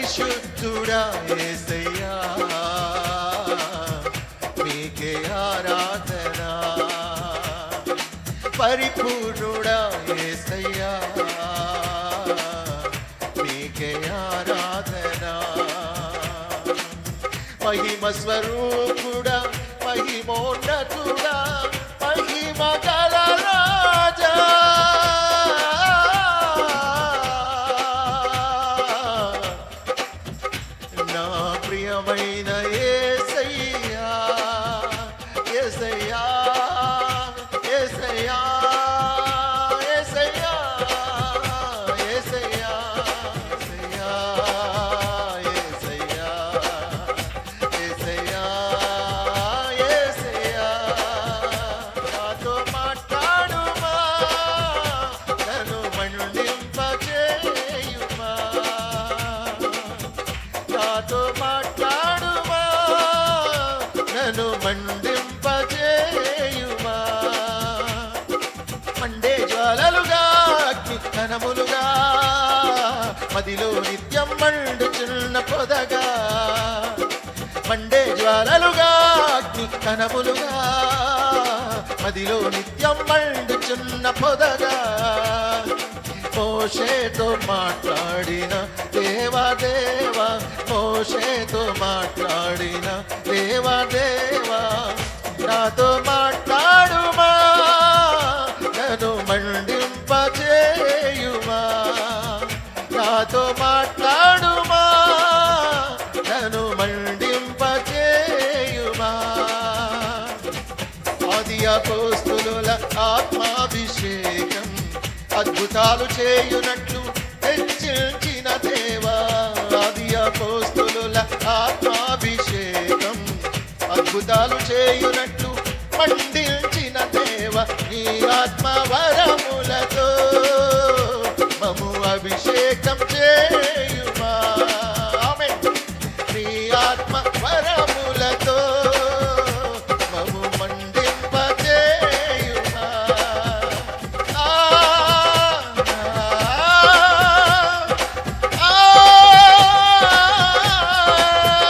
పరిశుద్ధుడా యేసయ్యా నీకే ఆరాధన పరిపూర్ణుడా యేసయ్యా నీకే ఆరాధన మహిమ స్వరూపుడా మహిమోన్నతుడా మహిమ గల రాజా నా ప్రియమైన యేసయ్యా యేసయ్యా యేసయ్యా యేసయ్యా యేసయ్యా యేసయ్యా యేసయ్యా యేసయ్యా నాతో మాట్లాడుమా నన్ను మండింపజేయుమా నాతో మాట్లాడుమా నన్ను మండింపజేయుమా మండే జ్వాలలుగా అగ్ని కణములుగా మదిలో నిత్యం మండుచున్న పొదగా మండే జ్వాలలుగా అగ్ని కణములుగా మదిలో నిత్యం మండుచున్న పొదగా మోషేతో మాట్లాడిన దేవా మోషేతో మాట్లాడిన దేవా నాతో మాట్లాడుమా నన్ను మండింపజేయుమా నాతో మాట్లాడుమా నన్ను మండింపజేయుమా ఆది అపోస్తులుల ఆత్మాభిషేకం అద్భుతాలు చేయునట్లు హెచ్చించిన దేవా ఆది అపోస్తులుల ఆత్మాభిషేకం అద్భుతాలు చేయునట్లు మండించిన దేవా నీ ఆత్మ వరములతో మము అభిషేకం చేయుమా ఆమేన్ నీ ఆత్మ వరములతో మము మండింపజేయుమా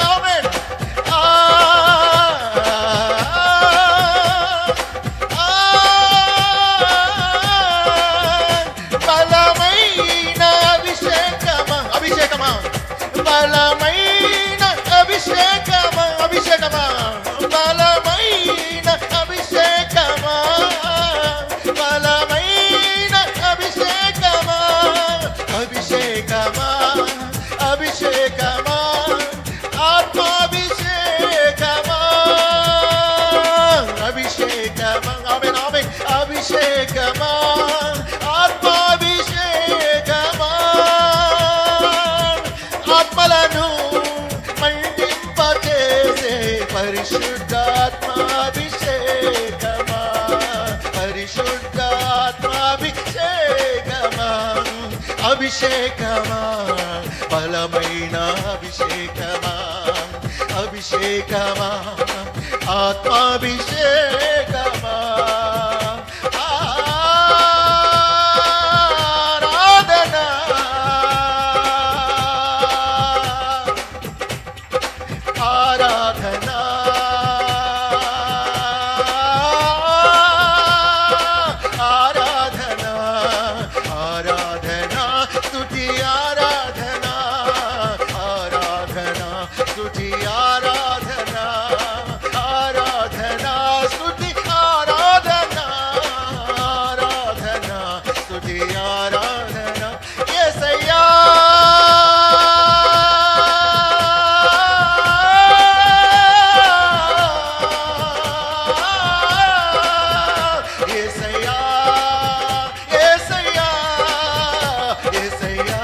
ఆమేన్ బలమైన అభిషేకమా అభిషేకమా బలమైన అభిషేకమా అభిషేకమా బలమైన అభిషేకమా బలమైన అభిషేకమా అభిషేకమా అభిషేకమా ఆత్మాభిషేకమా అభిషేకమా ఆమేన్ ఆమేన్ అభిషేకమా ఆత్మాభిషేకమా ఆత్మలను మండింపజేసే పరిశుద్ధాత్మాభిషేకమా పరిశుద్ధాత్మాభిషేకమా అభిషేకమా బలమైన అభిషేకమా అభిషేకమా ఆత్మాభిషేకమా ఆరాధనా ఆరాధనా ఆరాధనా ఆరాధనా స్తుతి ఆరాధనా ఆరాధనా స్తుతి ఆరాధనా ఆరాధనా స్తుతి ఆరాధనా ఆరాధనా స్తుతి ఆరాధనా యేసయ్యా యేసయ్యా యేసయ్యా యేసయ్యా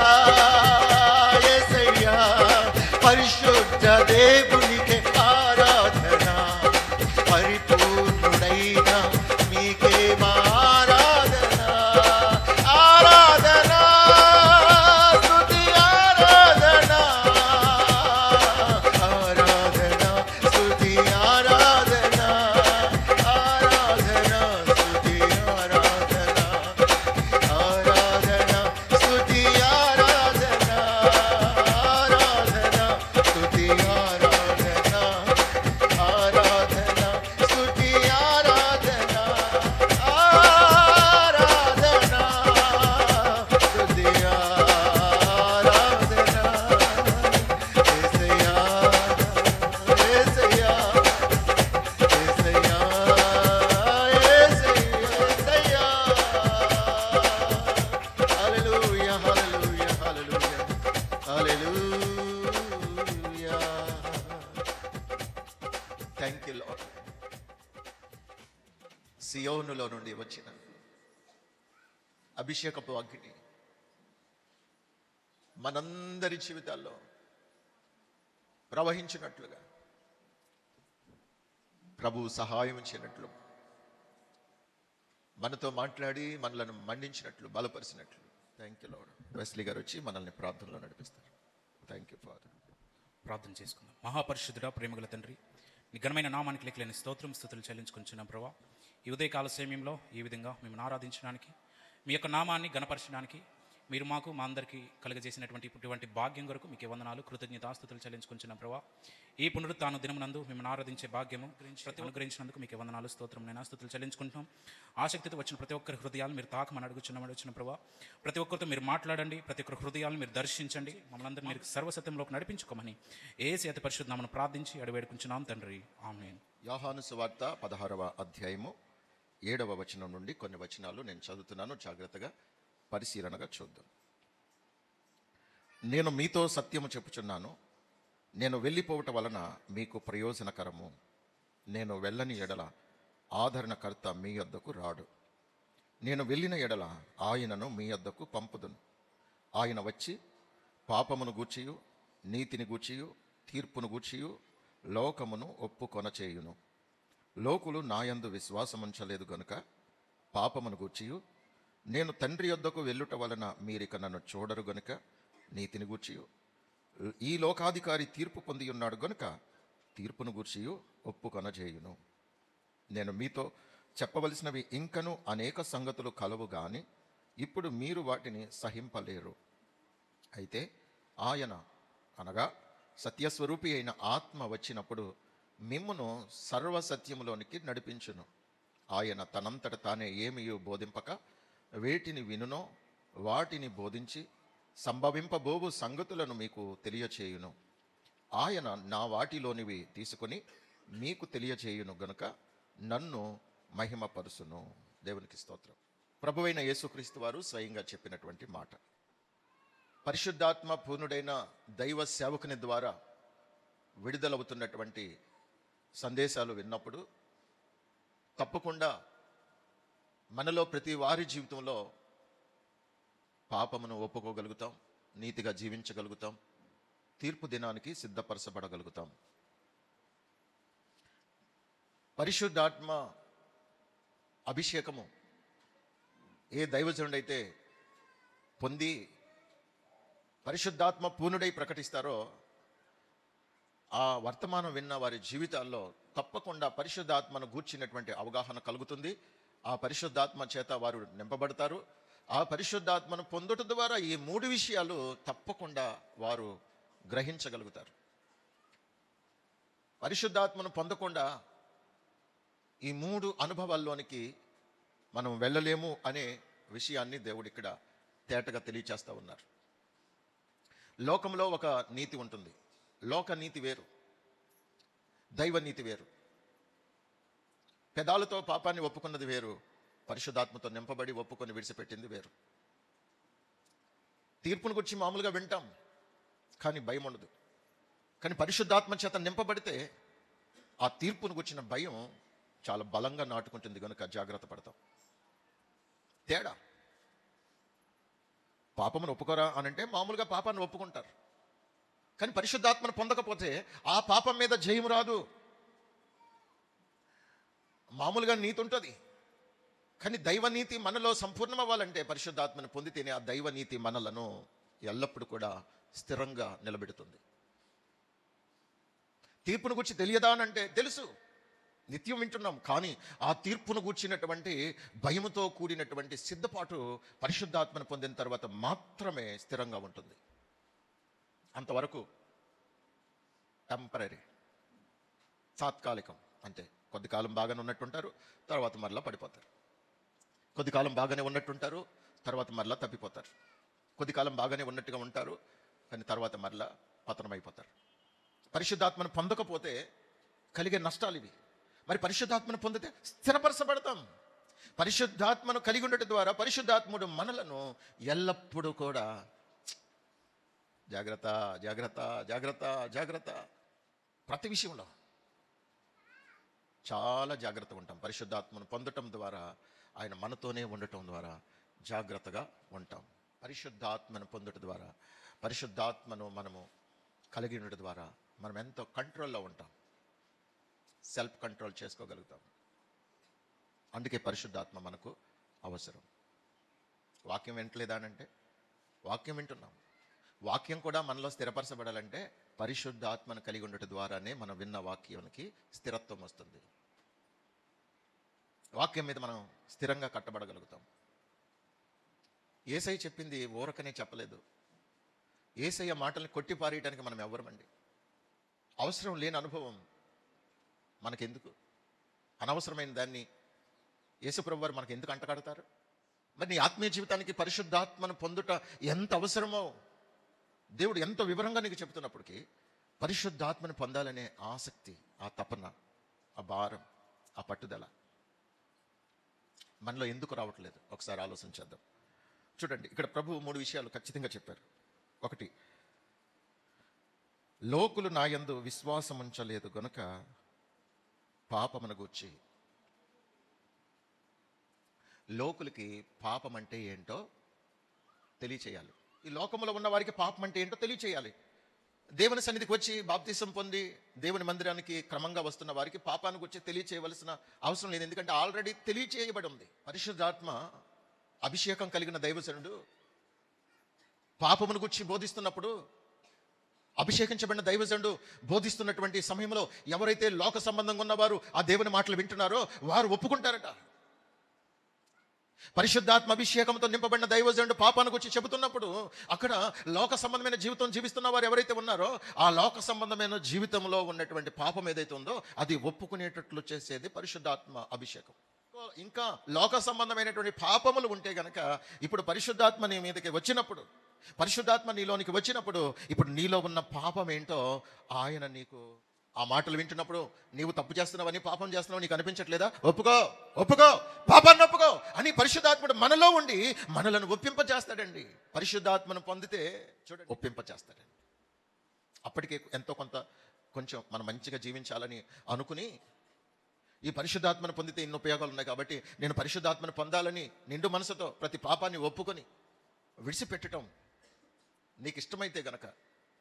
సియోనులో నుండి వచ్చిన అభిషేకపు అగ్ని మనందరి జీవితాల్లో ప్రవహించినట్లుగా, ప్రభువు సహాయం చేయనట్లు, మనతో మాట్లాడి మనలను మండించినట్లు, బలపరిచినట్లు. Thank you Lord. వెస్లీ గారు వచ్చి మనల్ని ప్రార్థనలో నడిపిస్తారు. Thank you father. ప్రార్థన చేసుకుందాం. మహాపరిశుద్ధుడా, ప్రేమగల తండ్రి, నీ ఘనమైన నామానికి లెక్కలేని స్తోత్రం స్తుతులు చెల్లించుకుంటున్నాం ప్రభా. ఈ ఉదయకాల సమయంలో ఈ విధంగా మిమ్మల్ని ఆరాధించడానికి, మీ యొక్క నామాన్ని గణపరచడానికి మీరు మాకు మా అందరికీ కలుగజేసినటువంటి భాగ్యం కొరకు మీకు వందనాలు, కృతజ్ఞతాస్తుతులు చెల్లించుకుంటున్నాం ప్రభా. ఈ పునరుత్థాన దినమునందు మిమ్మల్ని ఆరాధించే భాగ్యము అనుగ్రహించినందుకు మీకు వందనాలు, స్తోత్రం నైనా స్తుతులు చెల్లించుకుంటున్నాం. ఆసక్తితో వచ్చిన ప్రతి ఒక్కరి హృదయాలు మీరు తాకమని అడుగుచున్నామని వచ్చిన ప్రభా. ప్రతి ఒక్కరితో మీరు మాట్లాడండి, ప్రతి ఒక్కరి హృదయాలను మీరు దర్శించండి, మమ్మల్ని అందరూ మీరు సర్వసత్యంలోకి నడిపించుకోమని యేసు అతి పరిశుద్ధ నామమున ప్రార్థించి అడివేడుకుంటున్నాం తండ్రి, ఆమేన్. యోహాను సువార్త 16వ అధ్యాయము 7వ వచనం నుండి కొన్ని వచనాలు నేను చదువుతున్నాను. జాగ్రత్తగా పరిశీలనగా చూద్దాం. నేను మీతో సత్యము చెప్పుచున్నాను, నేను వెళ్ళిపోవటం వలన మీకు ప్రయోజనకరము. నేను వెళ్ళని ఎడల ఆదరణకర్త మీ యొద్దకు రాడు. నేను వెళ్ళిన ఎడల ఆయనను మీ యొద్దకు పంపుదును. ఆయన వచ్చి పాపమును గూర్చియు నీతిని గూర్చియు తీర్పును గూర్చియు లోకమును ఒప్పుకొనచేయును. లోకులు నాయందు విశ్వాసముంచలేదు గనుక పాపమును గూర్చియు, నేను తండ్రి యొద్దకు వెళ్ళుట వలన మీరిక నన్ను చూడరు గనుక నీతిని గూర్చియు, ఈ లోకాధికారి తీర్పు పొంది ఉన్నాడు గనుక తీర్పును గూర్చియు ఒప్పుకొనజేయును. నేను మీతో చెప్పవలసినవి ఇంకను అనేక సంగతులు కలవు గాని ఇప్పుడు మీరు వాటిని సహింపలేరు. అయితే ఆయన అనగా సత్యస్వరూపి అయిన ఆత్మ వచ్చినప్పుడు మిమ్మును సర్వసత్యములోనికి నడిపించును. ఆయన తనంతట తానే ఏమియో బోధింపక వేటిని వినునో వాటిని బోధించి సంభవింపబోవు సంగతులను మీకు తెలియచేయును. ఆయన నా వాటిలోనివి తీసుకొని మీకు తెలియచేయును గనుక నన్ను మహిమపరుసును. దేవునికి స్తోత్రం. ప్రభువైన యేసుక్రీస్తు వారు స్వయంగా చెప్పినటువంటి మాట. పరిశుద్ధాత్మ పూర్ణుడైన దైవ సేవకుని ద్వారా విడుదలవుతున్నటువంటి సందేశాలు విన్నప్పుడు తప్పకుండా మనలో ప్రతి వారి జీవితంలో పాపమును ఒప్పుకోగలుగుతాం, నీతిగా జీవించగలుగుతాం, తీర్పు దినానికి సిద్ధపరచబడగలుగుతాం. పరిశుద్ధాత్మ అభిషేకము ఏ దైవజనుడైతే పొంది పరిశుద్ధాత్మ పూర్ణుడై ప్రకటిస్తారో ఆ వర్తమానం విన్న వారి జీవితాల్లో తప్పకుండా పరిశుద్ధాత్మను గూర్చినటువంటి అవగాహన కలుగుతుంది. ఆ పరిశుద్ధాత్మ చేత వారు నింపబడతారు. ఆ పరిశుద్ధాత్మను పొందుట ద్వారా ఈ 3 విషయాలు తప్పకుండా వారు గ్రహించగలుగుతారు. పరిశుద్ధాత్మను పొందకుండా ఈ 3 అనుభవాల్లోనికి మనం వెళ్ళలేము అనే విషయాన్ని దేవుడు ఇక్కడ తేటగా తెలియచేస్తూ ఉన్నారు. లోకంలో ఒక నీతి ఉంటుంది. లోక నీతి వేరు, దైవ నీతి వేరు. పెదాలతో పాపాన్ని ఒప్పుకున్నది వేరు, పరిశుద్ధాత్మతో నింపబడి ఒప్పుకొని విడిచిపెట్టింది వేరు. తీర్పును గురించి మామూలుగా వింటాం, కానీ భయం ఉండదు. కానీ పరిశుద్ధాత్మ చేత నింపబడితే ఆ తీర్పును గురించిన భయం చాలా బలంగా నాటుకుంటుంది కనుక జాగ్రత్త పడతాం. తేడా. పాపమును ఒప్పుకోరా అనంటే మామూలుగా పాపాన్ని ఒప్పుకుంటారు, కానీ పరిశుద్ధాత్మను పొందకపోతే ఆ పాపం మీద జయం రాదు. మామూలుగా నీతి ఉంటుంది, కానీ దైవనీతి మనలో సంపూర్ణం అవ్వాలంటే పరిశుద్ధాత్మను పొందితేనే ఆ దైవనీతి మనలను ఎల్లప్పుడూ కూడా స్థిరంగా నిలబెడుతుంది. తీర్పును గురించి తెలియదా అనంటే తెలుసు, నిత్యం వింటున్నాం, కానీ ఆ తీర్పును గూర్చినటువంటి భయముతో కూడినటువంటి సిద్ధపాటు పరిశుద్ధాత్మను పొందిన తర్వాత మాత్రమే స్థిరంగా ఉంటుంది. అంతవరకు టెంపరీ, తాత్కాలికం. అంటే కొద్ది కాలం బాగానే ఉన్నట్టుంటారు, తర్వాత మరలా పడిపోతారు. కొద్ది కాలం బాగానే ఉన్నట్టుంటారు, తర్వాత మరలా తప్పిపోతారు. కొద్ది కాలం బాగానే ఉన్నట్టుగా ఉంటారు, కానీ తర్వాత మరలా పతనమైపోతారు. పరిశుద్ధాత్మను పొందకపోతే కలిగే నష్టాలు ఇవి. మరి పరిశుద్ధాత్మను పొందితే స్థిరపరచబడతాం. పరిశుద్ధాత్మను కలిగి ఉండటం ద్వారా పరిశుద్ధాత్ముడు మనలను ఎల్లప్పుడూ కూడా జాగ్రత్త జాగ్రత్త జాగ్రత్త జాగ్రత్త ప్రతి విషయంలో చాలా జాగ్రత్తగా ఉంటాం. పరిశుద్ధాత్మను పొందటం ద్వారా, ఆయన మనతోనే ఉండటం ద్వారా జాగ్రత్తగా ఉంటాం. పరిశుద్ధాత్మను పొందటం ద్వారా, పరిశుద్ధాత్మను మనము కలిగి ఉండటం ద్వారా మనం ఎంతో కంట్రోల్లో ఉంటాం, సెల్ఫ్ కంట్రోల్ చేసుకోగలుగుతాం. అందుకే పరిశుద్ధాత్మ మనకు అవసరం. వాక్యం వింటలేదా అంటే, వాక్యం వింటున్నాం. వాక్యం కూడా మనలో స్థిరపరచబడాలంటే పరిశుద్ధాత్మను కలిగి ఉండటం ద్వారానే మనం విన్న వాక్యానికి స్థిరత్వం వస్తుంది. వాక్యం మీద మనం స్థిరంగా కట్టబడగలుగుతాం. యేసయ్య చెప్పింది ఊరకనే చెప్పలేదు. యేసయ్య మాటల్ని కొట్టిపారేయడానికి మనం ఎవ్వరమండి. అవసరం లేని అనుభవం మనకెందుకు? అనవసరమైన దాన్ని యేసుప్రభు వారు మనకు ఎందుకు అంటగడతారు? మరి నీ ఆత్మీయ జీవితానికి పరిశుద్ధాత్మను పొందుట ఎంత అవసరమో దేవుడు ఎంతో వివరంగా నీకు చెబుతున్నప్పటికీ, పరిశుద్ధాత్మను పొందాలనే ఆసక్తి, ఆ తపన, ఆ భారం, ఆ పట్టుదల మనలో ఎందుకు రావట్లేదు? ఒకసారి ఆలోచించేద్దాం. చూడండి, ఇక్కడ ప్రభు 3 విషయాలు ఖచ్చితంగా చెప్పారు. 1, లోకులు నా యందు విశ్వాసం ఉంచలేదు గనుక పాపమును గూర్చి. లోకులకి పాపం అంటే ఏంటో తెలియచేయాలి. ఈ లోకంలో ఉన్న వారికి పాపం అంటే ఏంటో తెలియచేయాలి. దేవుని సన్నిధికి వచ్చి బాప్తిసం పొంది దేవుని మందిరానికి క్రమంగా వస్తున్న వారికి పాపాన్ని గురించి తెలియచేయవలసిన అవసరం లేదు. ఎందుకంటే ఆల్రెడీ తెలియచేయబడి ఉంది. పరిశుద్ధాత్మ అభిషేకం కలిగిన దైవజనుడు పాపమును గురించి బోధిస్తున్నప్పుడు, అభిషేకించబడిన దైవజనుడు బోధిస్తున్నటువంటి సమయంలో ఎవరైతే లోక సంబంధంగా ఉన్నవారు ఆ దేవుని మాటలు వింటున్నారో వారు ఒప్పుకుంటారట. పరిశుద్ధాత్మ అభిషేకంతో నింపబడిన దైవజనుడు పాపాన్ని గురించి చెబుతున్నప్పుడు అక్కడ లోక సంబంధమైన జీవితం జీవిస్తున్న వారు ఎవరైతే ఉన్నారో ఆ లోక సంబంధమైన జీవితంలో ఉన్నటువంటి పాపం ఏదైతే ఉందో అది ఒప్పుకునేటట్లు చేసేది పరిశుద్ధాత్మ అభిషేకం. ఇంకా లోక సంబంధమైనటువంటి పాపములు ఉంటే గనక ఇప్పుడు పరిశుద్ధాత్మ నీ మీదకి వచ్చినప్పుడు, పరిశుద్ధాత్మ నీలోనికి వచ్చినప్పుడు ఇప్పుడు నీలో ఉన్న పాపం ఏంటో ఆయన నీకు ఆ మాటలు వింటున్నప్పుడు, నీవు తప్పు చేస్తున్నావని, పాపం చేస్తున్నావు నీకు అనిపించట్లేదా? ఒప్పుకో, ఒప్పుకో, పాపాన్ని ఒప్పుకో అని పరిశుద్ధాత్ముడు మనలో ఉండి మనలను ఒప్పింపచేస్తాడండి. పరిశుద్ధాత్మను పొందితే చూడండి ఒప్పింపచేస్తాడండి. అప్పటికే ఎంతో కొంచెం మనం మంచిగా జీవించాలని అనుకుని ఈ పరిశుద్ధాత్మను పొందితే ఇన్ని ఉపయోగాలు ఉన్నాయి కాబట్టి నేను పరిశుద్ధాత్మను పొందాలని నిండు మనసుతో ప్రతి పాపాన్ని ఒప్పుకొని విడిచిపెట్టడం నీకు ఇష్టమైతే గనక,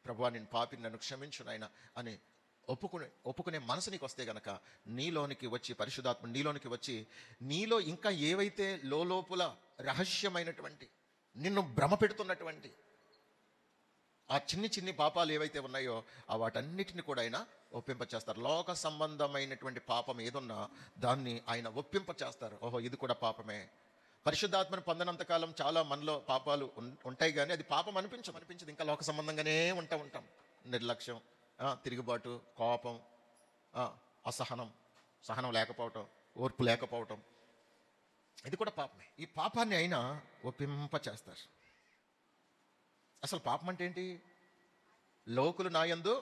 ప్రభువా నేను పాపిని, నన్ను క్షమించు నాయనా అని ఒప్పుకునే మనసు నీకు వస్తే గనక నీలోనికి వచ్చి, పరిశుద్ధాత్మ నీలోనికి వచ్చి నీలో ఇంకా ఏవైతే లోపల రహస్యమైనటువంటి నిన్ను భ్రమ పెడుతున్నటువంటి ఆ చిన్ని పాపాలు ఏవైతే ఉన్నాయో ఆ వాటన్నిటిని కూడా ఆయన ఒప్పింపచేస్తారు. లోక సంబంధమైనటువంటి పాపం ఏదున్నా దాన్ని ఆయన ఒప్పింపచేస్తారు. ఓహో ఇది కూడా పాపమే. పరిశుద్ధాత్మను పొందనంతకాలం చాలా మనలో పాపాలు ఉంటాయి, కానీ అది పాపం అనిపించదు. ఇంకా లోక సంబంధంగానే ఉంటాం. నిర్లక్ష్యం, తిరుగుబాటు, కోపం, సహనం లేకపోవటం, ఓర్పు లేకపోవటం, ఇది కూడా పాపమే. ఈ పాపాన్ని అయినా ఒప్పింపచేస్తారు. అసలు పాపం అంటే ఏంటి? లోకులు నా యందు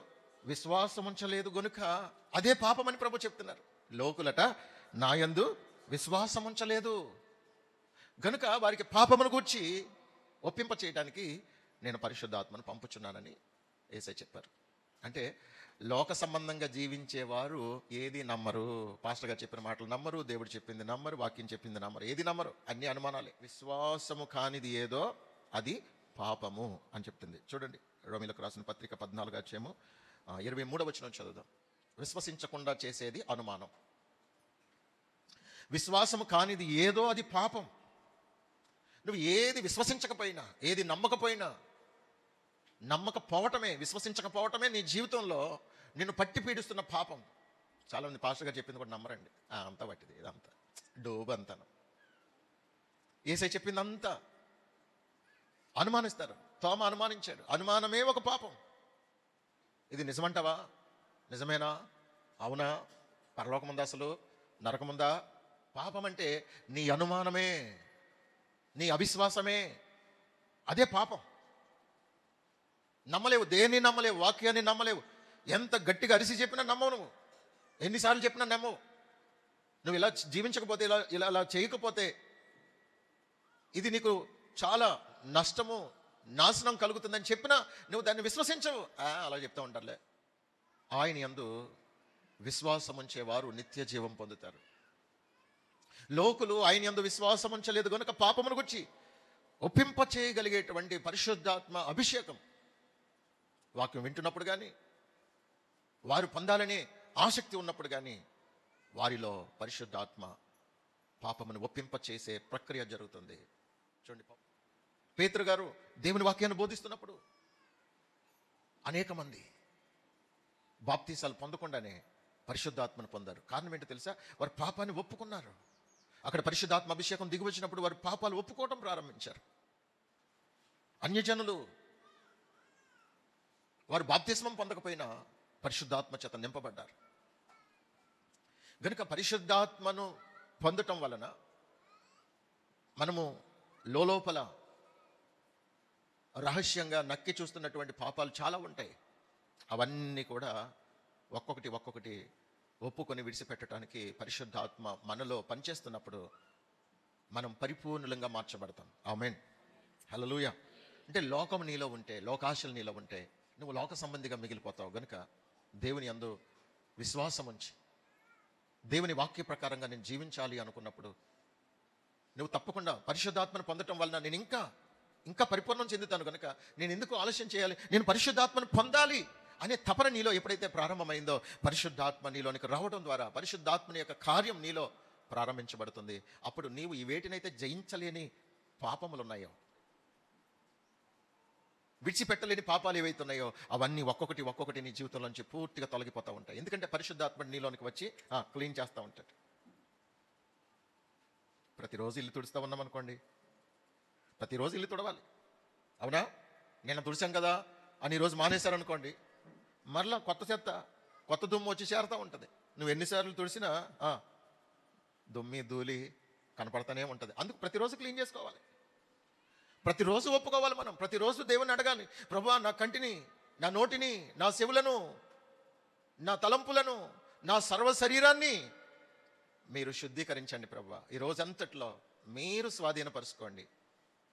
విశ్వాసం ఉంచలేదు గనుక అదే పాపం అని ప్రభు చెప్తున్నారు. లోకులట నా యందు విశ్వాసం ఉంచలేదు గనుక వారికి పాపమును గూర్చి ఒప్పింప చేయడానికి నేను పరిశుద్ధాత్మను పంపుచున్నానని యేసయ్య చెప్పారు. అంటే లోక సంబంధంగా జీవించేవారు ఏది నమ్మరు. పాస్టర్ గారు చెప్పిన మాటలు నమ్మరు, దేవుడు చెప్పింది నమ్మరు, వాక్యం చెప్పింది నమ్మరు, ఏది నమ్మరు, అన్ని అనుమానాలే. విశ్వాసము కానిది ఏదో అది పాపము అని చెప్తుంది. చూడండి, రోమీయులకు రాసిన పత్రిక 14వ అధ్యాయము 23వ వచనం చదువుదాం. విశ్వసించకుండా చేసేది అనుమానం. విశ్వాసము కానిది ఏదో అది పాపం. నువ్వు ఏది విశ్వసించకపోయినా, ఏది నమ్మకపోవటమే, విశ్వసించకపోవటమే నీ జీవితంలో నిన్ను పట్టి పీడిస్తున్న పాపం. చాలామంది పాస్టర్ గారు చెప్పింది కూడా నమ్మరండి. అంతా పట్టిది, ఇదంతా డోబు అంతాను. యేసయ్య చెప్పింది అంతా అనుమానిస్తారు. తోమ అనుమానించాడు. అనుమానమే ఒక పాపం. ఇది నిజమంటావా? నిజమేనా? అవునా? పరలోకముందా, అసలు నరకముందా? పాపం అంటే నీ అనుమానమే, నీ అవిశ్వాసమే, అదే పాపం. నమ్మలేవు, దేన్ని నమ్మలేవు, వాక్యాన్ని నమ్మలేవు. ఎంత గట్టిగా అరిసి చెప్పినా నమ్మవు. నువ్వు ఎన్నిసార్లు చెప్పినా నమ్మవు. నువ్వు ఇలా జీవించకపోతే, ఇలా చేయకపోతే ఇది నీకు చాలా నష్టము, నాశనం కలుగుతుందని చెప్పినా నువ్వు దాన్ని విశ్వసించవు. అలా చెప్తూ ఉంటారులే. ఆయన యందు విశ్వాసం ఉంచేవారు నిత్య జీవం పొందుతారు. లోకులు ఆయన యందు విశ్వాసం ఉంచలేదు కనుక పాపమును గురించి ఒప్పింప చేయగలిగేటువంటి పరిశుద్ధాత్మ అభిషేకం వాక్యం వింటున్నప్పుడు కానీ, వారు పొందాలనే ఆసక్తి ఉన్నప్పుడు కానీ వారిలో పరిశుద్ధాత్మ పాపమును ఒప్పింప చేసే ప్రక్రియ జరుగుతుంది. చూడండి, పేతురు గారు దేవుని వాక్యాన్ని బోధిస్తున్నప్పుడు అనేక మంది బాప్తీసాలు పొందకుండానే పరిశుద్ధాత్మను పొందారు. కారణం ఏంటో తెలుసా? వారు పాపాన్ని ఒప్పుకున్నారు. అక్కడ పరిశుద్ధాత్మ అభిషేకం దిగి వచ్చినప్పుడు వారు పాపాలు ఒప్పుకోవడం ప్రారంభించారు. అన్యజనులు వారు బాప్తిస్మం పొందకపోయినా పరిశుద్ధాత్మ చేత నింపబడ్డారు. గనుక పరిశుద్ధాత్మను పొందటం వలన మనము లోపల రహస్యంగా నక్కి చూస్తున్నటువంటి పాపాలు చాలా ఉంటాయి. అవన్నీ కూడా ఒక్కొక్కటి ఒప్పుకొని విడిచిపెట్టడానికి పరిశుద్ధాత్మ మనలో పనిచేస్తున్నప్పుడు మనం పరిపూర్ణంగా మార్చబడతాం. ఆమేన్, హల్లెలూయా. అంటే లోకం నీలో ఉంటే, లోకాశలు నీలో ఉంటే నువ్వు లోక సంబంధిగా మిగిలిపోతావు. గనుక దేవుని యందు విశ్వాసం ఉంచి దేవుని వాక్య ప్రకారంగా నేను జీవించాలి అనుకున్నప్పుడు నువ్వు తప్పకుండా పరిశుద్ధాత్మను పొందటం వలన నేను ఇంకా పరిపూర్ణం చెందుతాను. కనుక నేను ఎందుకు ఆలస్యం చేయాలి, నేను పరిశుద్ధాత్మను పొందాలి అనే తపన నీలో ఎప్పుడైతే ప్రారంభమైందో పరిశుద్ధాత్మ నీలోనికి రావడం ద్వారా పరిశుద్ధాత్మని యొక్క కార్యం నీలో ప్రారంభించబడుతుంది. అప్పుడు నీవు ఈ వేటినైతే జయించలేని పాపములు ఉన్నాయో, విడిచిపెట్టలేని పాపాలు ఏవైతే ఉన్నాయో అవన్నీ ఒక్కొక్కటి నీ జీవితంలోంచి పూర్తిగా తొలగిపోతూ ఉంటాయి. ఎందుకంటే పరిశుద్ధాత్మ నీలోనికి వచ్చి క్లీన్ చేస్తూ ఉంటాడు. ప్రతిరోజు ఇల్లు తుడుస్తూ ఉన్నాం అనుకోండి, ప్రతిరోజు ఇల్లు తుడవాలి. అవునా? నేను తుడిచాం కదా అని ఈరోజు మానేశారనుకోండి, మరలా కొత్త దుమ్ము వచ్చి చేరుతూ ఉంటుంది. నువ్వు ఎన్నిసార్లు తుడిసినా దుమ్మి ధూళి కనపడతానే ఉంటుంది. అందుకు ప్రతిరోజు క్లీన్ చేసుకోవాలి, ప్రతిరోజు ఒప్పుకోవాలి. మనం ప్రతిరోజు దేవుని అడగాలి, ప్రభువా నా కంటిని, నా నోటిని, నా చెవులను, నా తలంపులను, నా సర్వ శరీరాన్ని మీరు శుద్ధీకరించండి ప్రభువా. ఈ రోజంతట్లో మీరు స్వాధీనపరుచుకోండి.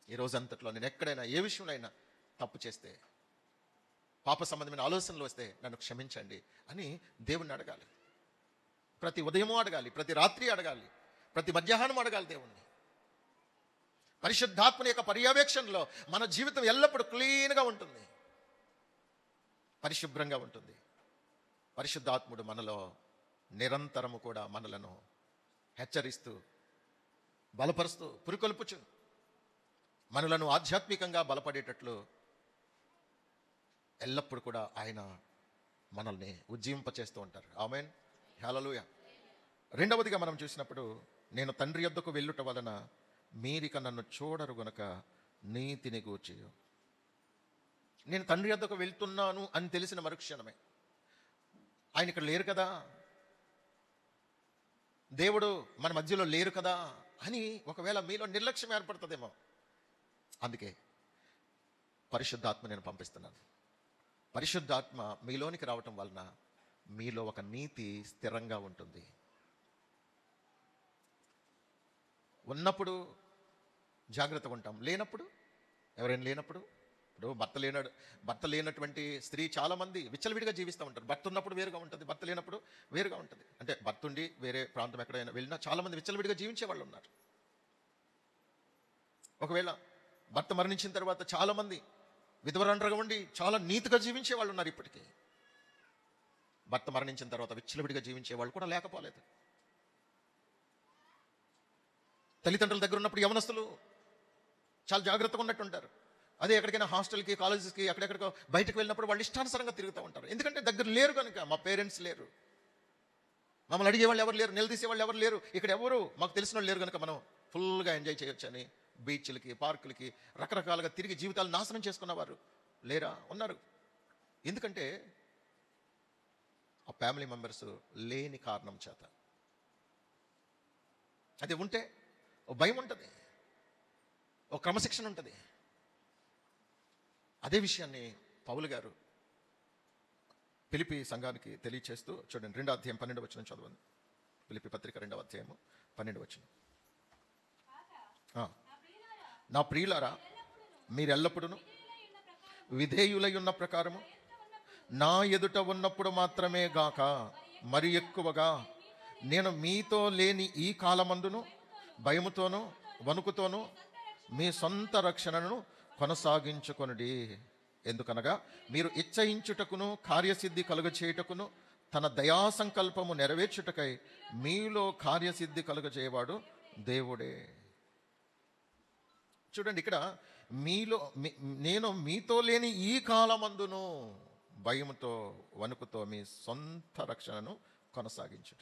ఈ రోజంతట్లో నేను ఎక్కడైనా ఏ విషయంలో తప్పు చేస్తే, పాప సంబంధమైన ఆలోచనలు వస్తే నన్ను క్షమించండి అని దేవుణ్ణి అడగాలి. ప్రతి ఉదయము అడగాలి, ప్రతి రాత్రి అడగాలి, ప్రతి మధ్యాహ్నం అడగాలి దేవుణ్ణి. పరిశుద్ధాత్మని యొక్క పర్యవేక్షణలో మన జీవితం ఎల్లప్పుడూ క్లీన్గా ఉంటుంది, పరిశుభ్రంగా ఉంటుంది. పరిశుద్ధాత్ముడు మనలో నిరంతరము కూడా మనలను హెచ్చరిస్తూ, బలపరుస్తూ, పురికొల్పుచు మనలను ఆధ్యాత్మికంగా బలపడేటట్లు ఎల్లప్పుడు కూడా ఆయన మనల్ని ఉజ్జీవింపచేస్తూ ఉంటారు. ఆమేన్, హల్లెలూయా. రెండవదిగా మనం చూసినప్పుడు, నేను తండ్రి యొద్దకు వెళ్ళుట వలన మీరిక నన్ను చూడరు గనుక నీతిని గూర్చి. నేను తండ్రి యొద్దకు వెళ్తున్నాను అని తెలిసిన మరుక్షణమే, ఆయన ఇక్కడ లేరు కదా, దేవుడు మన మధ్యలో లేరు కదా అని ఒకవేళ మీలో నిర్లక్ష్యం ఏర్పడుతుందేమో. అందుకే పరిశుద్ధాత్మ నేను పంపిస్తున్నాను. పరిశుద్ధాత్మ మీలోనికి రావటం వలన మీలో ఒక నీతి స్థిరంగా ఉంటుంది. ఉన్నప్పుడు జాగ్రత్తగా ఉంటాం, లేనప్పుడు, ఎవరైనా లేనప్పుడు, ఇప్పుడు భర్త లేనటువంటి స్త్రీ చాలామంది విచ్చలవిడిగా జీవిస్తూ ఉంటారు. భర్త ఉన్నప్పుడు వేరుగా ఉంటుంది, భర్త లేనప్పుడు వేరుగా ఉంటుంది. అంటే భర్త ఉండి వేరే ప్రాంతం ఎక్కడైనా వెళ్ళినా చాలామంది విచ్చలవిడిగా జీవించే వాళ్ళు ఉన్నారు. ఒకవేళ భర్త మరణించిన తర్వాత చాలామంది విధవరండ్రగా ఉండి చాలా నీతిగా జీవించే వాళ్ళు ఉన్నారు. ఇప్పటికీ భర్త మరణించిన తర్వాత విచ్చలవిడిగా జీవించే వాళ్ళు కూడా లేకపోలేదు. తల్లిదండ్రుల దగ్గర ఉన్నప్పుడు యవనస్తులు చాలా జాగ్రత్తగా ఉన్నట్టుంటారు. అదే ఎక్కడికైనా హాస్టల్కి, కాలేజెస్కి, ఎక్కడెక్కడికో బయటకు వెళ్ళినప్పుడు వాళ్ళు ఇష్టానుసారంగా తిరుగుతూ ఉంటారు. ఎందుకంటే దగ్గర లేరు కనుక. మా పేరెంట్స్ లేరు, మమ్మల్ని అడిగే వాళ్ళు ఎవరు లేరు, నిలదీసే వాళ్ళు ఎవరు లేరు, ఇక్కడ ఎవరు మాకు తెలిసిన వాళ్ళు లేరు కనుక మనం ఫుల్గా ఎంజాయ్ చేయొచ్చు అని బీచ్లకి, పార్కులకి రకరకాలుగా తిరిగి జీవితాలు నాశనం చేసుకున్నవారు లేరా? ఉన్నారు. ఎందుకంటే ఆ ఫ్యామిలీ మెంబర్స్ లేని కారణం చేత. అది ఉంటే ఓ భయం ఉంటుంది, ఓ క్రమశిక్షణ ఉంటుంది. అదే విషయాన్ని పౌలు గారు ఫిలిప్పీ సంఘానికి తెలియచేస్తూ, చూడండి 2వ అధ్యాయం 12వ వచనం చదవండి. ఫిలిప్పీ పత్రిక 2వ అధ్యాయము 12వ వచనం. నా ప్రియులారా, మీరెల్లప్పుడూ విధేయులై ఉన్న ప్రకారము నా ఎదుట ఉన్నప్పుడు మాత్రమే గాక మరి ఎక్కువగా నేను మీతో లేని ఈ కాలమందును భయముతోనూ వణుకుతోనూ మీ సొంత రక్షణను కొనసాగించుకొనుడి. ఎందుకనగా మీరు ఇచ్చయించుటకును కార్యసిద్ధి కలుగచేయుటకును తన దయా సంకల్పము నెరవేర్చుటకై మీలో కార్యసిద్ధి కలుగజేయవాడు దేవుడే. చూడండి, ఇక్కడ మీలో నేను మీతో లేని ఈ కాలమందును భయముతో వణుకుతో మీ సొంత రక్షణను కొనసాగించుట.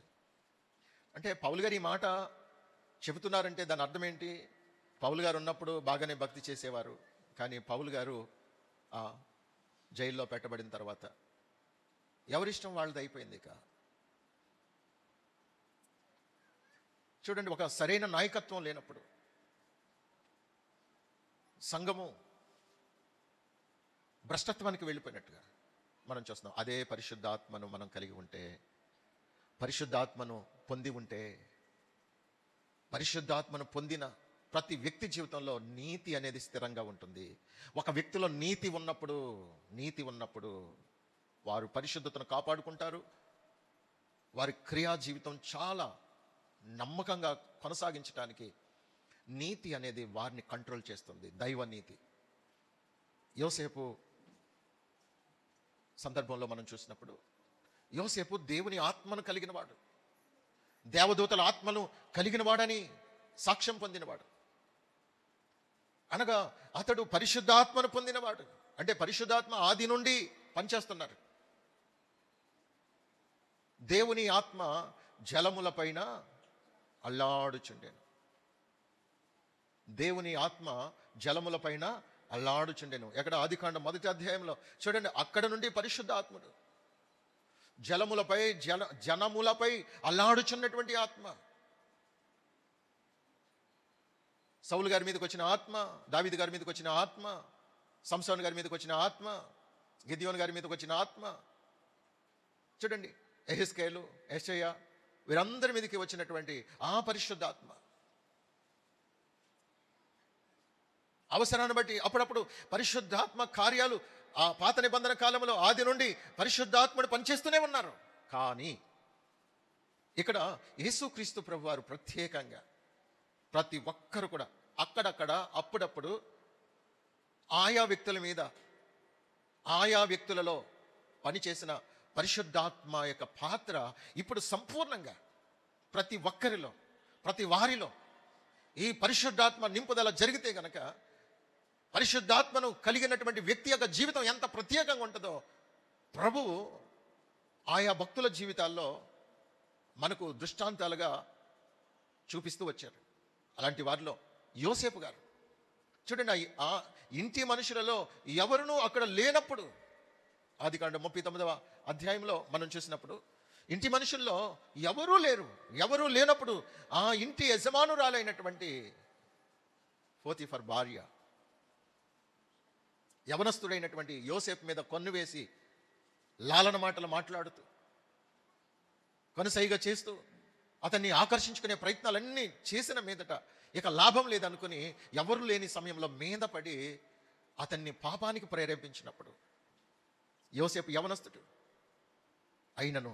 అంటే పౌలు గారు ఈ మాట చెబుతున్నారంటే దాని అర్థం ఏంటి? పౌలు గారు ఉన్నప్పుడు బాగానే భక్తి చేసేవారు, కానీ పౌలు గారు జైల్లో పెట్టబడిన తర్వాత ఎవరిష్టం వాళ్ళది అయిపోయింది. ఇక చూడండి, ఒక సరైన నాయకత్వం లేనప్పుడు సంఘము భ్రష్టత్వానికి వెళ్ళిపోయినట్టుగా మనం చూస్తున్నాం. అదే పరిశుద్ధాత్మను మనం కలిగి ఉంటే, పరిశుద్ధాత్మను పొంది ఉంటే, పరిశుద్ధాత్మను పొందిన ప్రతి వ్యక్తి జీవితంలో నీతి అనేది స్థిరంగా ఉంటుంది. ఒక వ్యక్తిలో నీతి ఉన్నప్పుడు వారు పరిశుద్ధతను కాపాడుకుంటారు. వారి క్రియా జీవితం చాలా నమ్మకంగా కొనసాగించడానికి నీతి అనేది వారిని కంట్రోల్ చేస్తుంది, దైవ నీతి. యోసేపు సందర్భంలో మనం చూసినప్పుడు యోసేపు దేవుని ఆత్మను కలిగినవాడు, దేవదూతల ఆత్మను కలిగినవాడని సాక్ష్యం పొందినవాడు. అనగా అతడు పరిశుద్ధాత్మను పొందినవాడు. అంటే పరిశుద్ధాత్మ ఆది నుండి పనిచేస్తున్నారు. దేవుని ఆత్మ జలములపైన అల్లాడుచుండెను. దేవుని ఆత్మ జలములపైన అల్లాడుచుండెను. ఎక్కడ? ఆదికాండం 1వ అధ్యాయంలో చూడండి, అక్కడ నుండి పరిశుద్ధాత్ముడు జలములపై జనములపై అల్లాడుచున్నటువంటి ఆత్మ. సౌలు గారి మీదకి వచ్చిన ఆత్మ, దావీదు గారి మీదకి వచ్చిన ఆత్మ, సంసోను గారి మీదకి వచ్చిన ఆత్మ, గిద్యోను గారి మీదకి వచ్చిన ఆత్మ. చూడండి, యెహెజ్కేలు, యెషయా వీరందరి మీదకి వచ్చినటువంటి ఆ పరిశుద్ధాత్మ అవసరాన్ని బట్టి అప్పుడప్పుడు పరిశుద్ధాత్మ కార్యాలు ఆ పాత నిబంధన కాలంలో ఆది నుండి పరిశుద్ధాత్ముడు పనిచేస్తూనే ఉన్నారు. కానీ ఇక్కడ యేసుక్రీస్తు ప్రభు వారు ప్రత్యేకంగా ప్రతి ఒక్కరు కూడా అక్కడక్కడ అప్పుడప్పుడు ఆయా వ్యక్తుల మీద, ఆయా వ్యక్తులలో పనిచేసిన పరిశుద్ధాత్మ యొక్క పాత్ర ఇప్పుడు సంపూర్ణంగా ప్రతి ఒక్కరిలో, ప్రతి వారిలో ఈ పరిశుద్ధాత్మ నింపుదల జరిగితే గనక పరిశుద్ధాత్మను కలిగినటువంటి వ్యక్తి యొక్క జీవితం ఎంత ప్రత్యేకంగా ఉంటుందో ప్రభువు ఆయా భక్తుల జీవితాల్లో మనకు దృష్టాంతాలుగా చూపిస్తూ వచ్చారు. అలాంటి వారిలో యోసేపు గారు చూడండి, ఆ ఇంటి మనుషులలో ఎవరునూ అక్కడ లేనప్పుడు, ఆదికాండం 39వ అధ్యాయంలో మనం చూసినప్పుడు ఇంటి మనుషుల్లో ఎవరూ లేనప్పుడు ఆ ఇంటి యజమానురాలైనటువంటి పోతీఫర్ భార్య యవనస్తుడైనటువంటి యోసేపు మీద కొన్ను వేసి లాలన మాటలు మాట్లాడుతూ, కొనసాగిగా చేస్తూ అతన్ని ఆకర్షించుకునే ప్రయత్నాలన్నీ చేసిన మీదట ఇక లాభం లేదనుకుని ఎవరు లేని సమయంలో మీద పడి అతన్ని పాపానికి ప్రేరేపించినప్పుడు యోసేపు యవనస్తుడు అయినను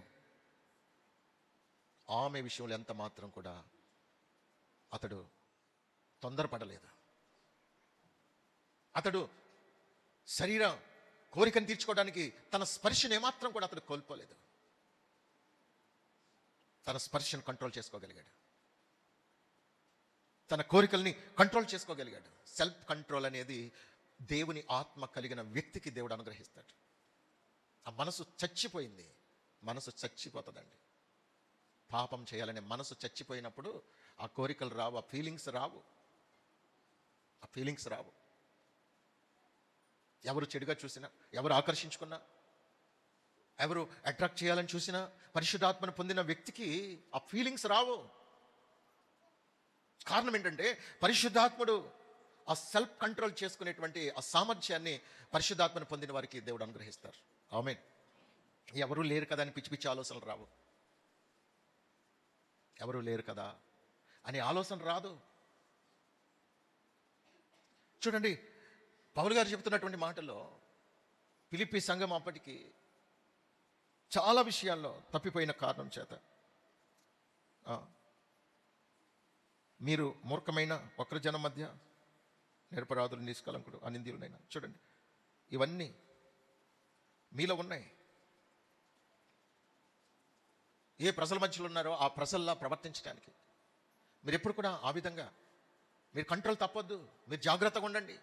ఆమె విషయంలో ఎంత మాత్రం కూడా అతడు తొందరపడలేదు. అతడు శరీర కోరికను తీర్చుకోవడానికి తన స్పర్శను ఏమాత్రం కూడా అతడు కోల్పోలేదు. తన స్పర్శను కంట్రోల్ చేసుకోగలిగాడు, తన కోరికల్ని కంట్రోల్ చేసుకోగలిగాడు. సెల్ఫ్ కంట్రోల్ అనేది దేవుని ఆత్మ కలిగిన వ్యక్తికి దేవుడు అనుగ్రహిస్తాడు. ఆ మనసు చచ్చిపోయింది, మనసు చచ్చిపోతుందండి. పాపం చేయాలనే మనసు చచ్చిపోయినప్పుడు ఆ కోరికలు రావు, ఆ ఫీలింగ్స్ రావు. ఎవరు చెడుగా చూసినా, ఎవరు ఆకర్షించుకున్నా, ఎవరు అట్రాక్ట్ చేయాలని చూసినా పరిశుద్ధాత్మను పొందిన వ్యక్తికి ఆ ఫీలింగ్స్ రావు. కారణం ఏంటంటే పరిశుద్ధాత్ముడు ఆ సెల్ఫ్ కంట్రోల్ చేసుకునేటువంటి ఆ సామర్థ్యాన్ని పరిశుద్ధాత్మను పొందిన వారికి దేవుడు అనుగ్రహిస్తారు. ఆమేన్. ఎవరు లేరు కదా అని పిచ్చి పిచ్చి ఆలోచనలు రావు. ఎవరు లేరు కదా అనే ఆలోచన రాదు. చూడండి, పౌలు గారు చెబుతున్నటువంటి మాటల్లో ఫిలిప్పీ సంఘం అప్పటికి చాలా విషయాల్లో తప్పిపోయిన కారణం చేత మీరు మూర్ఖమైన వక్ర జనం మధ్య నిరపరాధులు, నిష్కలంకుడు, అనింద్యులనైనా. చూడండి, ఇవన్నీ మీలో ఉన్నాయి. ఏ ప్రజల మధ్యలో ఉన్నారో ఆ ప్రజల్లా ప్రవర్తించడానికి మీరు ఎప్పుడు కూడా ఆ విధంగా మీరు కంట్రోల్ తప్పొద్దు. మీరు జాగ్రత్తగా ఉండండి.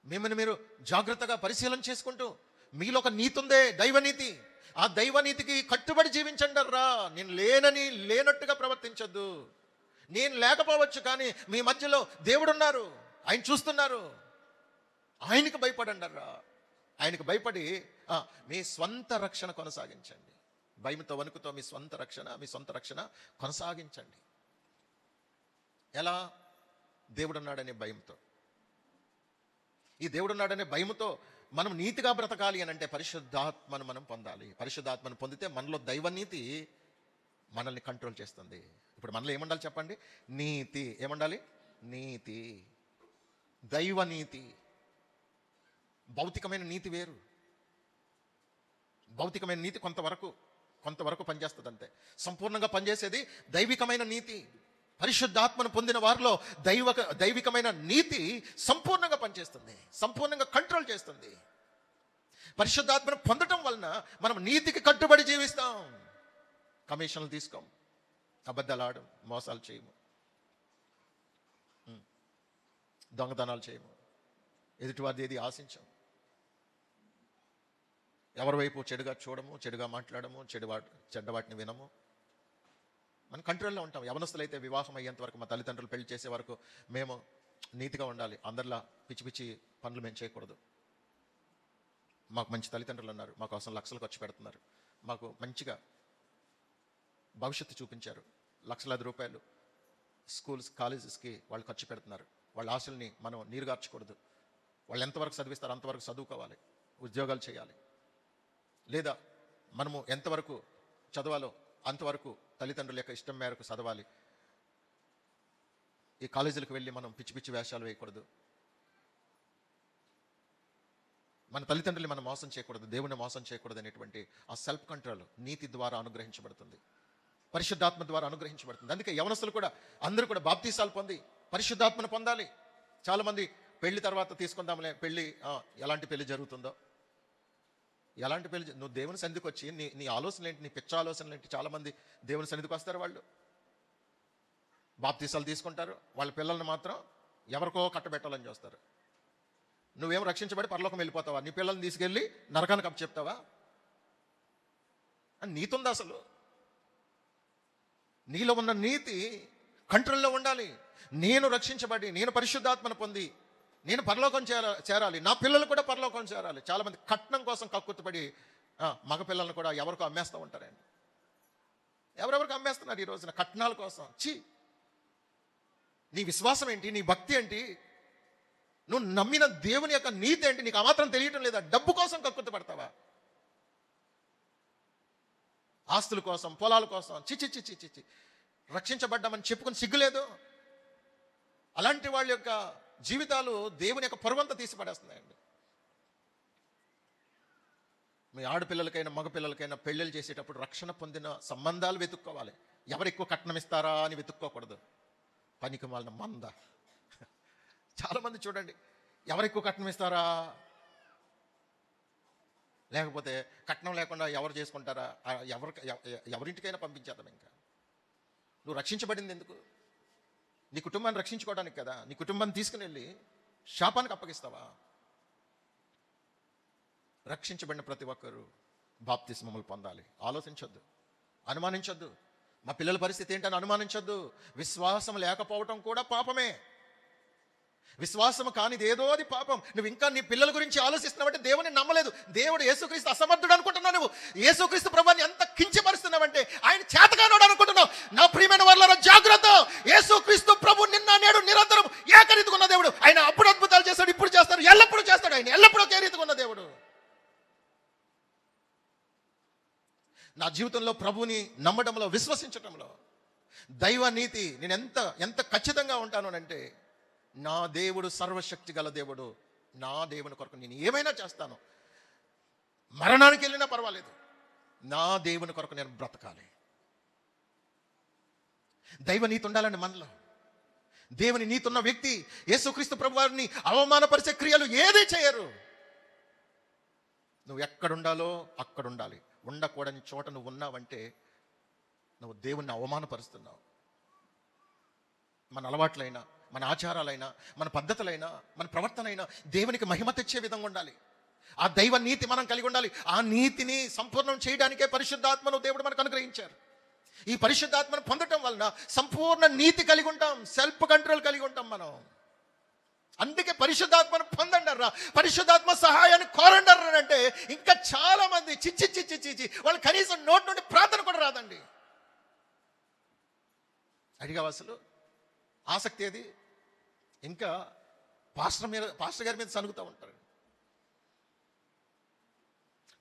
మిమ్మల్ని మీరు జాగ్రత్తగా పరిశీలన చేసుకుంటూ మీలో ఒక నీతి ఉందే, దైవనీతి. ఆ దైవనీతికి కట్టుబడి జీవించండి రా. నేను లేనట్టుగా ప్రవర్తించొద్దు. నేను లేకపోవచ్చు, కానీ మీ మధ్యలో దేవుడు ఉన్నారు, ఆయన చూస్తున్నారు. ఆయనకు భయపడండి రా. ఆయనకు భయపడి మీ స్వంత రక్షణ కొనసాగించండి. భయంతో వణుకుతో మీ సొంత రక్షణ కొనసాగించండి. ఎలా? దేవుడున్నాడనే భయంతో. ఈ దేవుడున్నాడనే భయంతో మనం నీతిగా బ్రతకాలి అని అంటే పరిశుద్ధాత్మను మనం పొందాలి. పరిశుద్ధాత్మను పొందితే మనలో దైవనీతి మనల్ని కంట్రోల్ చేస్తుంది. ఇప్పుడు మనలో ఏముండాలి చెప్పండి? నీతి. ఏముండాలి? నీతి, దైవనీతి. భౌతికమైన నీతి వేరు. భౌతికమైన నీతి కొంతవరకు పనిచేస్తుంది అంతే. సంపూర్ణంగా పనిచేసేది దైవికమైన నీతి. పరిశుద్ధాత్మను పొందిన వారిలో దైవికమైన నీతి సంపూర్ణంగా పనిచేస్తుంది, సంపూర్ణంగా కంట్రోల్ చేస్తుంది. పరిశుద్ధాత్మను పొందటం వలన మనం నీతికి కట్టుబడి జీవిస్తాం. కమిషన్లు తీసుకోం, అబద్ధాలు ఆడం, మోసాలు చేయము, దొంగతనాలు చేయము, ఎదుటివారిది ఏది ఆశించం, ఎవరి వైపు చెడుగా చూడము, చెడుగా మాట్లాడము, చెడ్డవాటిని వినము. మనం కంట్రోల్లో ఉంటాం. యవనస్తులైతే వివాహం అయ్యేంత వరకు, మా తల్లిదండ్రులు పెళ్లి చేసే వరకు మేము నీతిగా ఉండాలి. అందరిలా పిచ్చి పిచ్చి పనులు మేము చేయకూడదు. మాకు మంచి తల్లిదండ్రులు ఉన్నారు, మా కోసం లక్షలు ఖర్చు పెడుతున్నారు, మాకు మంచిగా భవిష్యత్తు చూపించారు. లక్షలాది రూపాయలు స్కూల్స్, కాలేజెస్కి వాళ్ళు ఖర్చు పెడుతున్నారు. వాళ్ళ ఆశల్ని మనం నీరుగార్చకూడదు. వాళ్ళు ఎంతవరకు చదివిస్తారో అంతవరకు చదువుకోవాలి, ఉద్యోగాలు చేయాలి. లేదా మనము ఎంతవరకు చదవాలో అంతవరకు తల్లిదండ్రుల యొక్క ఇష్టం మేరకు చదవాలి. ఈ కాలేజీలకు వెళ్ళి మనం పిచ్చి పిచ్చి వేషాలు వేయకూడదు. మన తల్లిదండ్రులు మనం మోసం చేయకూడదు, దేవుని మోసం చేయకూడదు అనేటువంటి ఆ సెల్ఫ్ కంట్రోల్ నీతి ద్వారా అనుగ్రహించబడుతుంది, పరిశుద్ధాత్మ ద్వారా అనుగ్రహించబడుతుంది. అందుకే యవనస్తులు కూడా అందరూ కూడా బాప్తీసాలు పొంది పరిశుద్ధాత్మను పొందాలి. చాలామంది పెళ్లి తర్వాత తీసుకుందాంలే, పెళ్లి ఎలాంటి పెళ్లి జరుగుతుందో, ఎలాంటి పెళ్లి. నువ్వు దేవుని సన్నిధికి వచ్చి నీ ఆలోచనలు ఏంటి, నీ పిచ్చ ఆలోచనలు ఏంటి? చాలామంది దేవుని సన్నిధికి వస్తారు, వాళ్ళు బాప్తీసాలు తీసుకుంటారు, వాళ్ళ పిల్లల్ని మాత్రం ఎవరికో కట్టబెట్టాలని చూస్తారు. నువ్వేం రక్షించబడి పరలోకం వెళ్ళిపోతావా? నీ పిల్లల్ని తీసుకెళ్ళి నరకానికి అప్పు చెప్తావా? అని నీతి ఉందా అసలు? నీలో ఉన్న నీతి కంట్రోల్లో ఉండాలి. నేను రక్షించబడి, నేను పరిశుద్ధాత్మను పొంది, నేను పరలోకం చేరాలి, నా పిల్లలు కూడా పరలోకం చేరాలి. చాలామంది కట్నం కోసం కక్కుర్తిపడి మగ పిల్లల్ని కూడా ఎవరికో అమ్మేస్తూ ఉంటారండి. ఎవరెవరికి అమ్మేస్తున్నారు ఈ రోజున కట్నాల కోసం? నీ విశ్వాసం ఏంటి? నీ భక్తి ఏంటి? నువ్వు నమ్మిన దేవుని యొక్క నీతి ఏంటి? నీకు ఆ మాత్రం తెలియటం లేదా? డబ్బు కోసం కక్కుర్తి పడతావా? ఆస్తుల కోసం, పొలాల కోసం. చిచి రక్షించబడ్డామని చెప్పుకొని సిగ్గులేదు? అలాంటి వాళ్ళ యొక్క జీవితాలు దేవుని యొక్క పరువంతా తీసి పడేస్తున్నాయండి. మీ ఆడపిల్లలకైనా మగపిల్లలకైనా పెళ్ళిళ్ళు చేసేటప్పుడు రక్షణ పొందిన సంబంధాలు వెతుక్కోవాలి. ఎవరు ఎక్కువ కట్నం ఇస్తారా అని వెతుక్కోకూడదు. పనికి వాళ్ళ మంద. చాలామంది చూడండి, ఎవరు ఎక్కువ కట్నం ఇస్తారా, లేకపోతే కట్నం లేకుండా ఎవరు చేసుకుంటారా, ఎవరింటికైనా పంపించేద్దాం. ఇంకా నువ్వు రక్షించబడింది ఎందుకు? నీ కుటుంబాన్ని రక్షించుకోవడానికి కదా. నీ కుటుంబాన్ని తీసుకుని వెళ్ళి శాపానికి అప్పగిస్తావా? రక్షించబడిన ప్రతి ఒక్కరూ బాప్తిస్మములు పొందాలి. ఆలోచించొద్దు, అనుమానించొద్దు. మా పిల్లల పరిస్థితి ఏంటని అనుమానించొద్దు. విశ్వాసం లేకపోవటం కూడా పాపమే. విశ్వాసం కానిది ఏదో అది పాపం. నువ్వు ఇంకా నీ పిల్లల గురించి ఆలోచిస్తున్నావంటే దేవుని నమ్మలేదు. దేవుడు యేసుక్రీస్తు అసమర్థుడు అనుకుంటున్నావు. నువ్వు యేసుక్రీస్తు ప్రభువుని ఎంత కించపరుస్తున్నావంటే ఆయన చేతగానోడు అనుకుంటున్నావు. నా ప్రియమైన వారలారా జాగ్రత్త. యేసుక్రీస్తు ప్రభు నిన్న నేడు నిరంతరం ఏకరీతిగా ఉన్న దేవుడు. ఆయన అప్పుడు అద్భుతాలు చేస్తాడు, ఇప్పుడు చేస్తాడు, ఎల్లప్పుడూ చేస్తాడు. ఆయన ఎల్లప్పుడూ ఒకే రీతిగా ఉన్న దేవుడు. నా జీవితంలో ప్రభుని నమ్మడంలో, విశ్వసించడంలో దైవ నీతి నేను ఎంత ఖచ్చితంగా ఉంటాను అంటే, నా దేవుడు సర్వశక్తి గల దేవుడు. నా దేవుని కొరకు నేను ఏమైనా చేస్తాను. మరణానికి వెళ్ళినా పర్వాలేదు, నా దేవుని కొరకు నేను బ్రతకాలి. దైవ నీతి ఉండాలండి మనలో. దేవుని నీతి ఉన్న వ్యక్తి యేసుక్రీస్తు ప్రభు వారిని అవమానపరిచే క్రియలు ఏదీ చేయరు. నువ్వు ఎక్కడుండాలో అక్కడ ఉండాలి. ఉండకూడని చోట నువ్వు ఉన్నావంటే నువ్వు దేవుణ్ణి అవమానపరుస్తున్నావు. మన అలవాట్లైనా, మన ఆచారాలైనా, మన పద్ధతులైనా, మన ప్రవర్తనైనా దేవునికి మహిమ తెచ్చే విధంగా ఉండాలి. ఆ దైవ నీతి మనం కలిగి ఉండాలి. ఆ నీతిని సంపూర్ణం చేయడానికే పరిశుద్ధాత్మను దేవుడు మనకు అనుగ్రహించారు. ఈ పరిశుద్ధాత్మను పొందటం వలన సంపూర్ణ నీతి కలిగి ఉంటాం, సెల్ఫ్ కంట్రోల్ కలిగి ఉంటాం మనం. అందుకే పరిశుద్ధాత్మను పొందండర్రా, పరిశుద్ధాత్మ సహాయాన్ని కోరండర్రా అంటే ఇంకా చాలా మంది చిచ్చి వాళ్ళు కనీసం నోటి నుండి ప్రార్థన కూడా రాదండి. అడిగావు అసలు ఆసక్తి అది? ఇంకా పాస్టర్ గారి మీద సనుగుతూ ఉంటారు.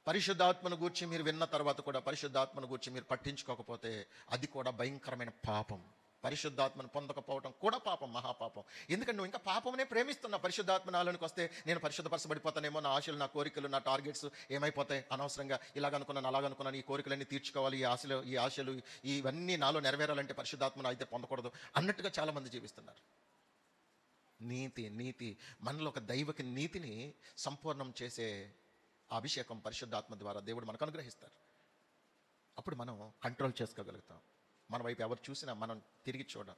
పరిశుద్ధాత్మను గూర్చి మీరు విన్న తర్వాత కూడా పరిశుద్ధాత్మను గూర్చి మీరు పట్టించుకోకపోతే అది కూడా భయంకరమైన పాపం. పరిశుద్ధాత్మను పొందకపోవడం కూడా పాపం, మహాపాపం. ఎందుకంటే నువ్వు ఇంకా పాపమునే ప్రేమిస్తున్నా. పరిశుద్ధాత్మ నాలోనికి వస్తే నేను పరిశుద్ధపరచబడిపోతానేమో, నా ఆశలు, నా కోరికలు, నా టార్గెట్స్ ఏమైపోతాయి, అనవసరంగా ఇలాగనుకున్నాను అలాగనుకున్నాను, ఈ కోరికలన్నీ తీర్చుకోవాలి, ఈ ఆశలు ఇవన్నీ నాలో నెరవేరాలంటే పరిశుద్ధాత్మను అయితే పొందకూడదు అన్నట్టుగా చాలామంది జీవిస్తున్నారు. నీతి మనలో ఒక దైవకి నీతిని సంపూర్ణం చేసే అభిషేకం పరిశుద్ధాత్మ ద్వారా దేవుడు మనకు అనుగ్రహిస్తారు. అప్పుడు మనం కంట్రోల్ చేసుకోగలుగుతాం. మన వైపు ఎవరు చూసినా మనం తిరిగి చూడం.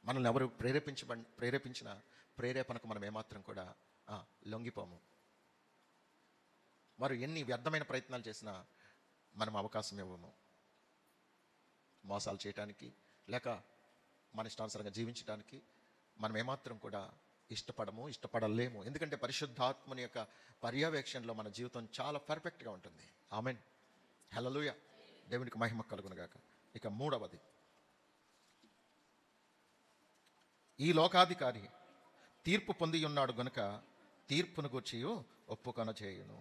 మనల్ని ఎవరు ప్రేరేపించిన ప్రేరేపణకు మనం ఏమాత్రం కూడా లొంగిపోము. వారు ఎన్ని వ్యర్థమైన ప్రయత్నాలు చేసినా మనం అవకాశం ఇవ్వము. మోసాలు చేయటానికి లేక మన ఇష్టానుసారంగా జీవించడానికి మనం ఏమాత్రం కూడా ఇష్టపడలేము. ఎందుకంటే పరిశుద్ధాత్మని యొక్క పర్యవేక్షణలో మన జీవితం చాలా పర్ఫెక్ట్గా ఉంటుంది. ఆమేన్, హల్లెలూయా, దేవునికి మహిమ కలుగునుగాక. ఇక మూడవది, ఈ లోకాధికారి తీర్పు పొంది ఉన్నాడు గనుక తీర్పును గూర్చి ఒప్పుకొన చేయును.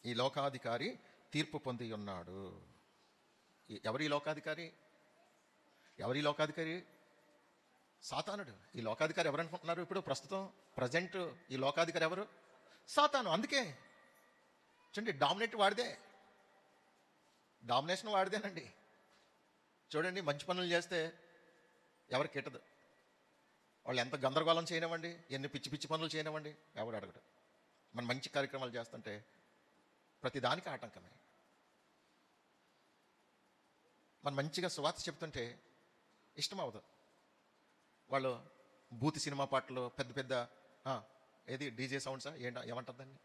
ఈ లోకాధికారి తీర్పు పొంది ఉన్నాడు. ఎవరి లోకాధికారి? సాతానుడు. ఈ లోకాధికారి ఎవరు అనుకుంటున్నారు? ఇప్పుడు ప్రజెంట్ ఈ లోకాధికారి ఎవరు? సాతాను. అందుకే చూడండి, డామినేషన్ వాడిదేనండి. చూడండి, మంచి పనులు చేస్తే ఎవరికి కిట్టదు. వాళ్ళు ఎంత గందరగోళం చేయనివ్వండి, ఎన్ని పిచ్చి పనులు చేయనివ్వండి, ఎవరు అడగడు. మన మంచి కార్యక్రమాలు చేస్తుంటే ప్రతిదానికి ఆటంకమే. మనం మంచిగా సువార్త చెప్తుంటే ఇష్టం అవ్వదు. వాళ్ళు బూతి సినిమా పాటలు, పెద్ద ఏది డీజే సౌండ్సా ఏమంటారు దాన్ని,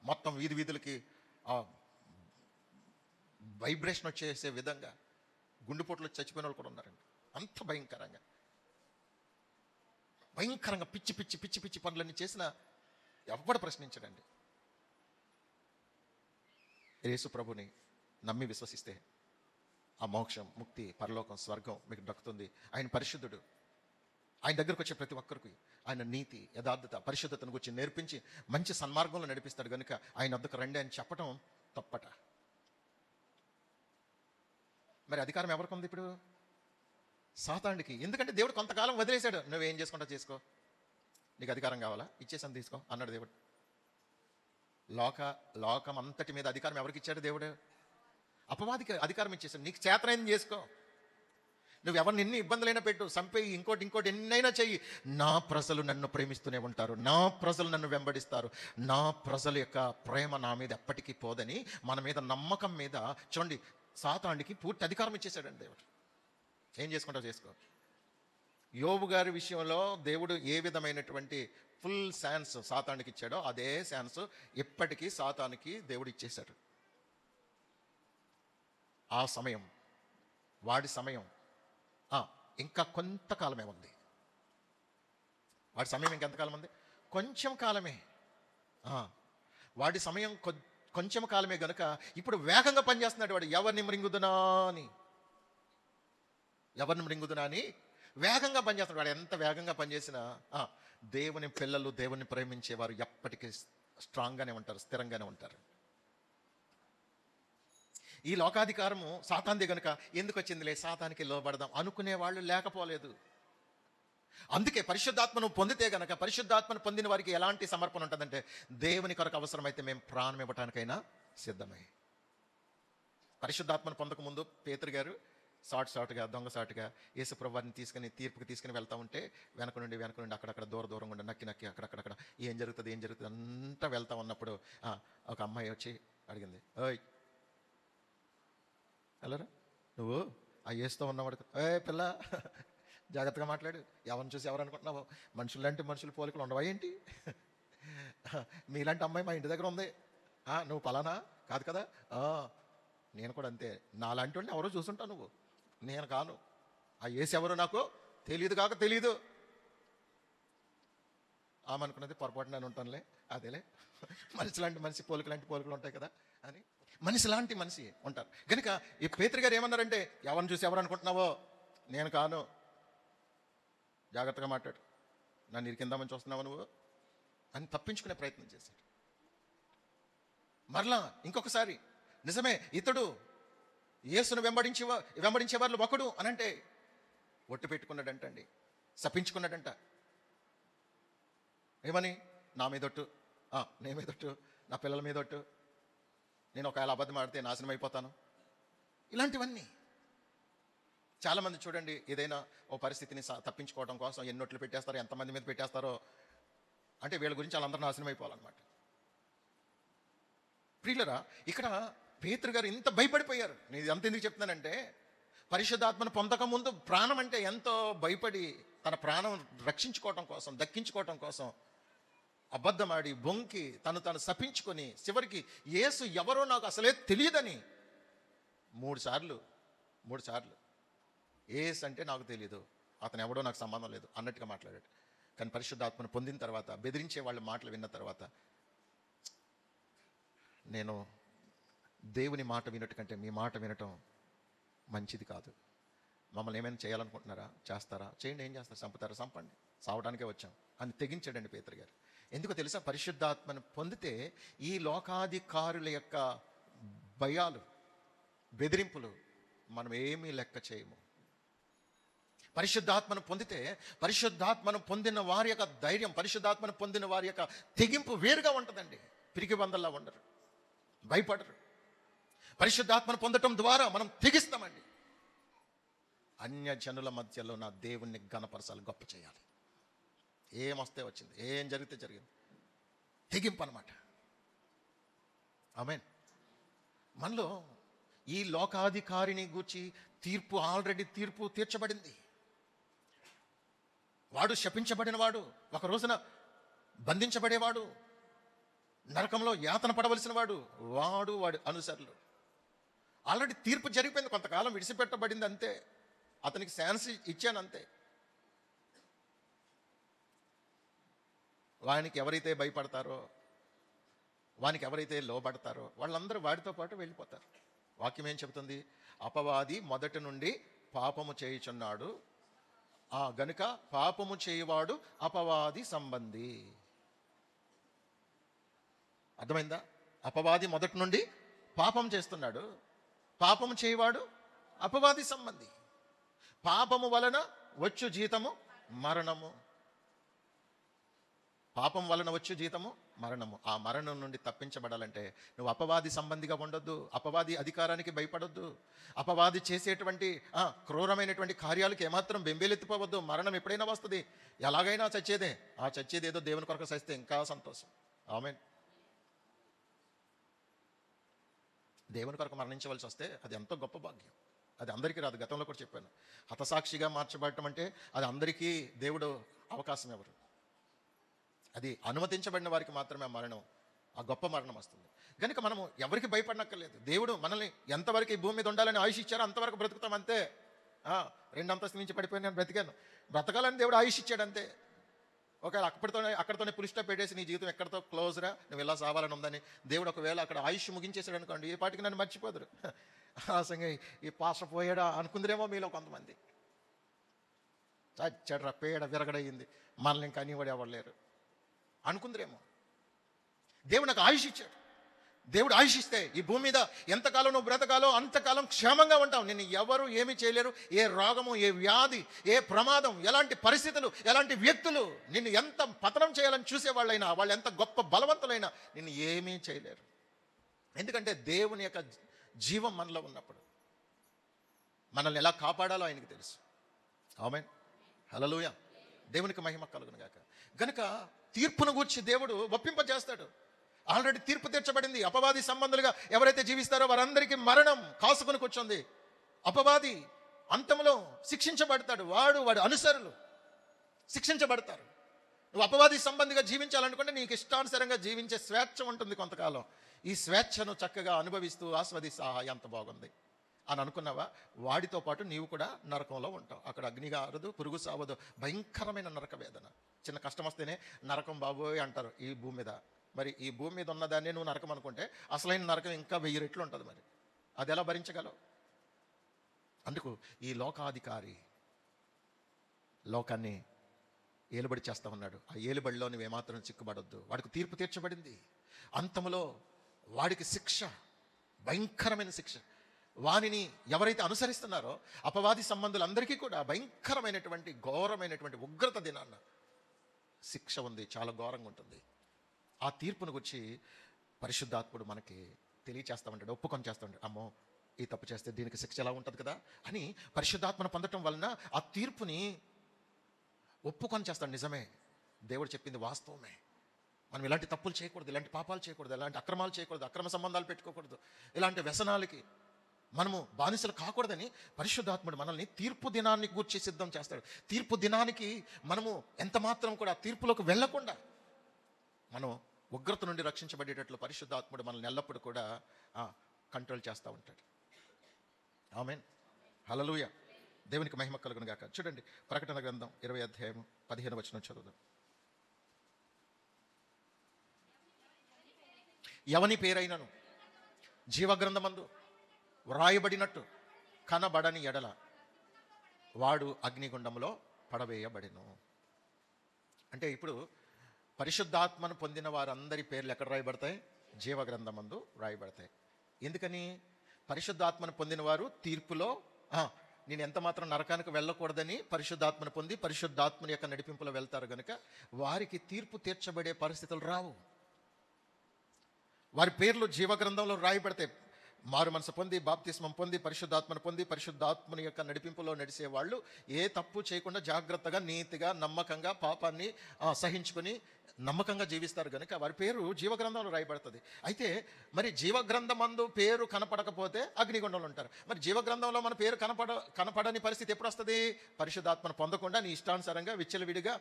మొత్తం వీధులకి వైబ్రేషన్ వచ్చేసే విధంగా గుండెపోట్లు చచ్చిపోయిన వాళ్ళు కూడా ఉన్నారండి. అంత భయంకరంగా పిచ్చి పనులన్నీ చేసినా ఎవడు ప్రశ్నించడండి. యేసు ప్రభుని నమ్మి విశ్వసిస్తే ఆ మోక్షం, ముక్తి, పరలోకం, స్వర్గం మీకు దక్కుతుంది. ఆయన పరిశుద్ధుడు. ఆయన దగ్గరకు వచ్చే ప్రతి ఒక్కరికి ఆయన నీతి, యథార్థత, పరిశుద్ధతను గురించి నేర్పించి మంచి సన్మార్గంలో నడిపిస్తాడు. కనుక ఆయన వద్దకు రండి అని చెప్పటం తప్పట. మరి అధికారం ఎవరికి ఉంది ఇప్పుడు? సాతానుడికి. ఎందుకంటే దేవుడు కొంతకాలం వదిలేశాడు. నువ్వేం చేసుకుంటా చేసుకో, నీకు అధికారం కావాలా ఇచ్చేసాను తీసుకో అన్నాడు దేవుడు. లోకం అంతటి మీద అధికారం ఎవరికి ఇచ్చాడు దేవుడు? అపవాదికి అధికారం ఇచ్చేసాడు. నీకు చేతనైంది చేసుకో, నువ్వు ఎవరిని ఎన్ని ఇబ్బందులైనా పెట్టు, చంపేయి, ఇంకోటి ఎన్నైనా చెయ్యి. నా ప్రజలు నన్ను ప్రేమిస్తూనే ఉంటారు, నా ప్రజలు నన్ను వెంబడిస్తారు, నా ప్రజల యొక్క ప్రేమ నా మీద ఎప్పటికీ పోదని మన మీద నమ్మకం మీద చూడండి సాతానుడికి పూర్తి అధికారం ఇచ్చేసాడండి దేవుడు. ఏం చేసుకుంటావు చేసుకో. యోబు గారి విషయంలో దేవుడు ఏ విధమైనటువంటి ఫుల్ ఛాన్స్ సాతానుడికి ఇచ్చాడో అదే ఛాన్స్ ఎప్పటికీ సాతానుకి దేవుడు ఇచ్చేశాడు. ఆ సమయం, వాడి సమయం ఇంకా కొంతకాలమే ఉంది. వాడి సమయం ఇంకెంతకాలం ఉంది? కొంచెం కాలమే. వాడి సమయం కొంచెం కాలమే గనుక ఇప్పుడు వేగంగా పనిచేస్తున్నాడు వాడు. ఎవరిని మృంగుదునా అని వేగంగా పనిచేస్తున్నాడు వాడు. ఎంత వేగంగా పనిచేసినా దేవుని పిల్లలు, దేవుని ప్రేమించేవారు ఎప్పటికీ స్ట్రాంగ్గానే ఉంటారు, స్థిరంగానే ఉంటారు. ఈ లోకాధికారము సాతాన్ది గనుక ఎందుకు వచ్చిందిలే, సాతానికి లోబడదాం అనుకునే వాళ్ళు లేకపోలేదు. అందుకే పరిశుద్ధాత్మను పొందితే గనక, పరిశుద్ధాత్మను పొందిన వారికి ఎలాంటి సమర్పణ ఉంటుందంటే, దేవుని కొరకు అవసరమైతే మేము ప్రాణం ఇవ్వటానికైనా సిద్ధమే. పరిశుద్ధాత్మను పొందకముందు పేతురు గారు సాటుగా దొంగసాటుగా యేసుప్రభు వారిని తీసుకుని తీర్పుకి తీసుకుని వెళ్తా ఉంటే వెనక నుండి అక్కడక్కడ దూరంగా ఉండి నక్కి అక్కడక్కడ ఏం జరుగుతుంది అంతా వెళ్తా ఉన్నప్పుడు ఒక అమ్మాయి వచ్చి అడిగింది, ఓయ్ వెళ్ళరా నువ్వు ఆ యేసుతో ఉన్నవాడు, ఏ పిల్ల జాగ్రత్తగా మాట్లాడు, ఎవరిని చూసి ఎవరు అనుకుంటున్నావు, మనుషులంటే మనుషులు పోలికలు ఉండవా ఏంటి, మీలాంటి అమ్మాయి మా ఇంటి దగ్గర ఉంది, నువ్వు పలానా కాదు కదా, నేను కూడా అంతే, నాలాంటి వాడిని ఎవరో చూసుంటావు నువ్వు, నేను కాను, ఆ యేసు ఎవరో నాకు తెలియదు. ఆమె అనుకున్నది పొరపాటు నేను ఉంటానులే, అదేలే మనిషి లాంటి మనిషి పోలికలు ఉంటాయి కదా అని, మనిషి లాంటి మనిషి ఉంటారు. కనుక ఈ పేతురు గారు ఏమన్నారంటే, ఎవరిని చూసి ఎవరు అనుకుంటున్నావో నేను కాను, జాగ్రత్తగా మాట్లాడు, నన్ను ఇరికిందామని చూస్తున్నావు నువ్వు అని తప్పించుకునే ప్రయత్నం చేశాడు. మరలా ఇంకొకసారి, నిజమే ఇతడు యేసును వెంబడించే వాళ్ళు ఒకడు అనంటే ఒట్టు పెట్టుకున్నాడంటండి, శపించుకున్నాడంట. ఏమని? నా మీదొట్టు, నీ మీదొట్టు, నా పిల్లల మీదొట్టు, నేను ఒకవేళ అబద్ధం ఆడితే నాశనం అయిపోతాను. ఇలాంటివన్నీ చాలామంది చూడండి, ఏదైనా ఓ పరిస్థితిని తప్పించుకోవడం కోసం ఎన్నొట్లు పెట్టేస్తారో, ఎంతమంది మీద పెట్టేస్తారో, అంటే వీళ్ళ గురించి వాళ్ళందరూ నాశనం అయిపోవాలన్నమాట. ప్రియులరా, ఇక్కడ పేతురు గారు ఇంత భయపడిపోయారు. నేను అంత ఎందుకు చెప్తున్నానంటే, పరిశుద్ధాత్మను పొందకముందు ప్రాణం అంటే ఎంతో భయపడి తన ప్రాణం రక్షించుకోవటం కోసం, దక్కించుకోవటం కోసం అబద్ధమాడి బొంకి తను శపించుకొని చివరికి యేసు ఎవరో నాకు అసలే తెలియదని మూడు సార్లు యేసు అంటే నాకు తెలియదు, అతను ఎవడో నాకు సంబంధం లేదు అన్నట్టుగా మాట్లాడాడు. కానీ పరిశుద్ధాత్మను పొందిన తర్వాత, బెదిరించే వాళ్ళ మాటలు విన్న తర్వాత, నేను దేవుని మాట వినట్టు కంటే మీ మాట వినటం మంచిది కాదు. మమ్మల్ని ఏమైనా చేయాలనుకుంటున్నారా? చేస్తారా? చేయండి. ఏం చేస్తారు? చంపుతారా? చంపండి, సావడానికే వచ్చాం అని తెగించాడండి పేతురు గారు. ఎందుకో తెలుసా? పరిశుద్ధాత్మను పొందితే ఈ లోకాధికారుల యొక్క భయాలు, బెదిరింపులు మనం ఏమీ లెక్క చేయము. పరిశుద్ధాత్మను పొందితే, పరిశుద్ధాత్మను పొందిన వారి యొక్క ధైర్యం, పరిశుద్ధాత్మను పొందిన వారి యొక్క తెగింపు వేరుగా ఉంటుందండి. పిరికి బందల్లా ఉండరు, భయపడరు. పరిశుద్ధాత్మను పొందటం ద్వారా మనం తెగిస్తామండి. అన్య జనుల మధ్యలో నా దేవుణ్ణి ఘనపరచాలి, గొప్ప చేయాలి. ఏమొస్తే వచ్చింది, ఏం జరిగితే జరిగింది, తెగింపు అనమాట. ఆమేన్. మనలో ఈ లోకాధికారిని గూర్చి ఆల్రెడీ తీర్పు తీర్చబడింది. వాడు శపించబడిన వాడు, ఒక రోజున బంధించబడేవాడు, నరకంలో యాతన పడవలసిన వాడు వాడి అనుసరులు. ఆల్రెడీ తీర్పు జరిగిపోయింది, కొంతకాలం విడిచిపెట్టబడింది అంతే, అతనికి ఛాన్స్ ఇచ్చాను అంతే. వానికి ఎవరైతే భయపడతారో, వానికి ఎవరైతే లోబడతారో వాళ్ళందరూ వాడితో పాటు వెళ్ళిపోతారు. వాక్యం ఏం చెబుతుంది? అపవాది మొదటి నుండి పాపము చేయుచున్నాడు, గనుక పాపము చేయువాడు అపవాది సంబంధి. అర్థమైందా? అపవాది మొదటి నుండి పాపం చేస్తున్నాడు, పాపము చేయవాడు అపవాది సంబంధి. పాపము వలన వచ్చు జీతము మరణము. పాపం వలన వచ్చు జీతము మరణము. ఆ మరణం నుండి తప్పించబడాలంటే నువ్వు అపవాది సంబంధిగా ఉండొద్దు, అపవాది అధికారానికి భయపడొద్దు, అపవాది చేసేటువంటి క్రూరమైనటువంటి కార్యాలకు ఏమాత్రం బెంబేలెత్తిపోవద్దు. మరణం ఎప్పుడైనా వస్తుంది, ఎలాగైనా చచ్చేదే. ఆ చచ్చేది ఏదో దేవుని కొరకు చస్తే ఇంకా సంతోషం. ఆమేన్. దేవుని కొరకు మరణించవలసి వస్తే అది ఎంతో గొప్ప భాగ్యం. అది అందరికీ రాదు. గతంలో కూడా చెప్పాను, హతసాక్షిగా మార్చబడటం అంటే అది అందరికీ దేవుడు అవకాశం ఎవరు, అది అనుమతించబడిన వారికి మాత్రమే ఆ గొప్ప మరణం వస్తుంది. కనుక మనము ఎవరికి భయపడనక్కర్లేదు. దేవుడు మనల్ని ఎంతవరకు ఈ భూమి మీద ఉండాలని ఆయుష్ ఇచ్చారో అంతవరకు బ్రతుకుతాం అంతే. 2 అంతస్తుల నుంచి పడిపోయి నేను బ్రతకాలని దేవుడు ఆయుష్ ఇచ్చాడు అంతే. ఒకవేళ అక్కడితోనే పులి స్టాప్ పెట్టేసి నీ జీవితం ఎక్కడితో క్లోజ్రా, నువ్వు ఇలా సావాలని ఉందని దేవుడు ఒకవేళ అక్కడ ఆయుష్ ముగించేసాడు అనుకోండి, ఈ పాటికి నన్ను మర్చిపోదురు. ఆసంగా ఈ పాస పోయాడా అనుకుందరేమో మీలో కొంతమంది. చచ్చడ్రా, పేడ విరగడయింది, మనల్ని ఇంకా అనివాడు ఎవరు లేరు అనుకుందరేమో. దేవుడు నాకు ఆయుష్ ఇచ్చాడు, దేవుడు ఆయుషిస్తే ఈ భూమి మీద ఎంతకాలం నువ్వు బ్రతకాలో అంతకాలం క్షేమంగా ఉంటావు. నిన్ను ఎవరు ఏమీ చేయలేరు. ఏ రోగము, ఏ వ్యాధి, ఏ ప్రమాదం, ఎలాంటి పరిస్థితులు, ఎలాంటి వ్యక్తులు నిన్ను ఎంత పతనం చేయాలని చూసేవాళ్ళైనా, వాళ్ళు ఎంత గొప్ప బలవంతులైనా నిన్ను ఏమీ చేయలేరు. ఎందుకంటే దేవుని యొక్క జీవం మనలో ఉన్నప్పుడు మనల్ని ఎలా కాపాడాలో ఆయనకి తెలుసు. ఆమేన్, హల్లెలూయా. దేవునికి మహిమ కలుగును గాక. గనుక తీర్పును గూర్చి దేవుడు ఒప్పింపజేస్తాడు. ఆల్రెడీ తీర్పు తీర్చబడింది. అపవాది సంబంధులుగా ఎవరైతే జీవిస్తారో వారందరికీ మరణం కాసుకొని కూర్చుంది. అపవాది అంతంలో శిక్షించబడతాడు. వాడి అనుసరులు శిక్షించబడతారు. నువ్వు అపవాది సంబంధిగా జీవించాలనుకుంటే నీకు ఇష్టానుసారంగా జీవించే స్వేచ్ఛ ఉంటుంది కొంతకాలం. ఈ స్వేచ్ఛను చక్కగా అనుభవిస్తూ ఆస్వాదిస్తా ఎంత బాగుంది అని అనుకున్నావా, వాడితో పాటు నీవు కూడా నరకంలో ఉంటావు. అక్కడ అగ్నిగా ఆరదు, పురుగు సావదు, భయంకరమైన నరక వేదన. చిన్న కష్టం వస్తేనే నరకం బాబోయ్ అంటారు ఈ భూమి మీద. మరి ఈ భూమి మీద ఉన్నదాన్ని నువ్వు నరకం అనుకుంటే అసలైన నరకం ఇంకా 1000 రెట్లు ఉంటుంది. మరి అది ఎలా భరించగలవు? అందుకు ఈ లోకాధికారి లోకాన్ని ఏలుబడి చేస్తా ఉన్నాడు. ఆ ఏలుబడిలో నువ్వు ఏమాత్రం చిక్కుబడొద్దు. వాడికి తీర్పు తీర్చబడింది. అంతములో వాడికి శిక్ష, భయంకరమైన శిక్ష. వానిని ఎవరైతే అనుసరిస్తున్నారో అపవాది సంబంధులందరికీ కూడా భయంకరమైనటువంటి ఘోరమైనటువంటి ఉగ్రత దినాన్న శిక్ష ఉంది. చాలా ఘోరంగా ఉంటుంది. ఆ తీర్పును గురించి పరిశుద్ధాత్ముడు మనకి తెలియచేస్తా ఉంటాడు, ఒప్పుకొని చేస్తూ ఉంటాడు. అమ్మో, ఈ తప్పు చేస్తే దీనికి శిక్ష ఎలా ఉంటుంది కదా అని పరిశుద్ధాత్మను పొందటం వలన ఆ తీర్పుని ఒప్పుకొని చేస్తాడు. నిజమే, దేవుడు చెప్పింది వాస్తవమే. మనం ఇలాంటి తప్పులు చేయకూడదు, ఇలాంటి పాపాలు చేయకూడదు, ఇలాంటి అక్రమాలు చేయకూడదు, అక్రమ సంబంధాలు పెట్టుకోకూడదు, ఇలాంటి వ్యసనాలకి మనము బానిసలు కాకూడదని పరిశుద్ధాత్ముడు మనల్ని తీర్పు దినాన్ని గూర్చి సిద్ధం చేస్తాడు. తీర్పు దినానికి మనము ఎంత మాత్రం కూడా తీర్పులోకి వెళ్లకుండా మనం ఉగ్రత నుండి రక్షించబడేటట్లు పరిశుద్ధాత్ముడు మనల్ని ఎల్లప్పుడూ కూడా కంట్రోల్ చేస్తూ ఉంటాడు. ఆమేన్, హల్లెలూయా. దేవునికి మహిమ కలుగును గాక. చూడండి, ప్రకటన గ్రంథం 20 అధ్యాయం 15 వచనం చదువుదాం. ఎవని పేరైనను జీవగ్రంథమందు వ్రాయబడినట్టు కనబడని ఎడల వాడు అగ్నిగుండంలో పడవేయబడిను. అంటే ఇప్పుడు పరిశుద్ధాత్మను పొందిన వారందరి పేర్లు ఎక్కడ రాయబడతాయి? జీవగ్రంథమందు రాయబడతాయి. ఎందుకని? పరిశుద్ధాత్మను పొందిన వారు తీర్పులో నేను ఎంత మాత్రం నరకానికి వెళ్ళకూడదని పరిశుద్ధాత్మను పొంది పరిశుద్ధాత్మని యొక్క నడిపింపులో వెళ్తారు కనుక వారికి తీర్పు తీర్చబడే పరిస్థితులు రావు. వారి పేర్లు జీవగ్రంథంలో రాయబడతాయి. మారు మనసు పొంది, బాప్తిస్మం పొంది, పరిశుద్ధాత్మను పొంది పరిశుద్ధాత్మని యొక్క నడిపింపులో నడిచే వాళ్ళు ఏ తప్పు చేయకుండా జాగ్రత్తగా, నీతిగా, నమ్మకంగా, పాపాన్ని సహించుకొని నమ్మకంగా జీవిస్తారు కనుక వారి పేరు జీవగ్రంథంలో రాయబడుతుంది. అయితే మరి జీవగ్రంథమందు పేరు కనపడకపోతే అగ్నిగుండంలో ఉంటారు. మరి జీవగ్రంథంలో మన పేరు కనపడని పరిస్థితి ఎప్పుడు వస్తుంది? పరిశుద్ధాత్మను పొందకుండా నీ ఇష్టానుసారంగా విచ్చలవిడిగా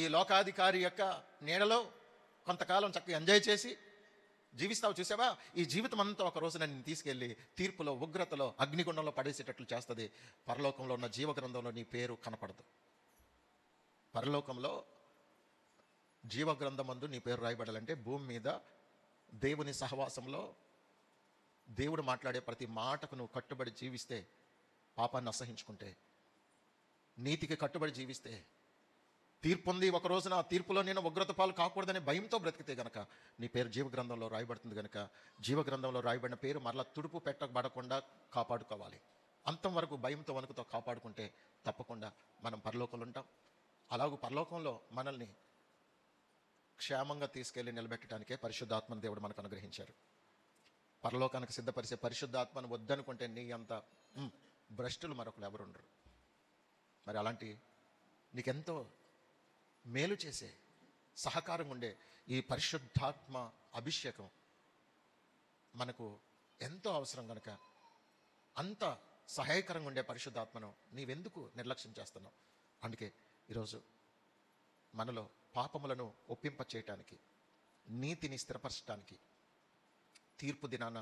ఈ లోకాధికారి యొక్క నీడలో కొంతకాలం చక్కగా ఎంజాయ్ చేసి జీవిస్తావు. చూసావా? ఈ జీవితం అంతా ఒక రోజు నేను తీసుకెళ్ళి తీర్పులో, ఉగ్రతలో, అగ్నిగుండంలో పడేసేటట్లు చేస్తుంది. పరలోకంలో ఉన్న జీవగ్రంథంలో నీ పేరు కనపడదు. పరలోకంలో జీవగ్రంథమందు నీ పేరు రాయబడాలంటే భూమి మీద దేవుని సహవాసంలో దేవుడు మాట్లాడే ప్రతి మాటకు నువ్వు కట్టుబడి జీవిస్తే, పాపాన్ని అసహించుకుంటే, నీతికి కట్టుబడి జీవిస్తే, తీర్పు ఉంది ఒక రోజున ఆ తీర్పులో నేను ఉగ్రత పాలు కాకూడదనే భయంతో బ్రతికితే గనక నీ పేరు జీవగ్రంథంలో రాయబడుతుంది. కనుక జీవగ్రంథంలో రాయబడిన పేరు మరలా తుడుపు పెట్టబడకుండా కాపాడుకోవాలి. అంతం వరకు భయంతో వణుకుతో కాపాడుకుంటే తప్పకుండా మనం పరలోకంలో ఉంటాం. అలాగూ పరలోకంలో మనల్ని క్షేమంగా తీసుకెళ్లి నిలబెట్టడానికే పరిశుద్ధాత్మను దేవుడు మనకు అనుగ్రహించారు. పరలోకానికి సిద్ధపరిచే పరిశుద్ధాత్మను వద్దనుకుంటే నీ అంత భ్రష్టులు మరొకరు ఎవరుండరు. మరి అలాంటి నీకెంతో మేలు చేసే, సహకారం ఉండే ఈ పరిశుద్ధాత్మ అభిషేకం మనకు ఎంతో అవసరం కనుక అంత సహాయకరంగా ఉండే పరిశుద్ధాత్మను నీవెందుకు నిర్లక్ష్యం చేస్తున్నావు? అందుకే ఈరోజు మనలో పాపములను ఒప్పింప చేయటానికి, నీతిని స్థిరపరచడానికి, తీర్పు దినాన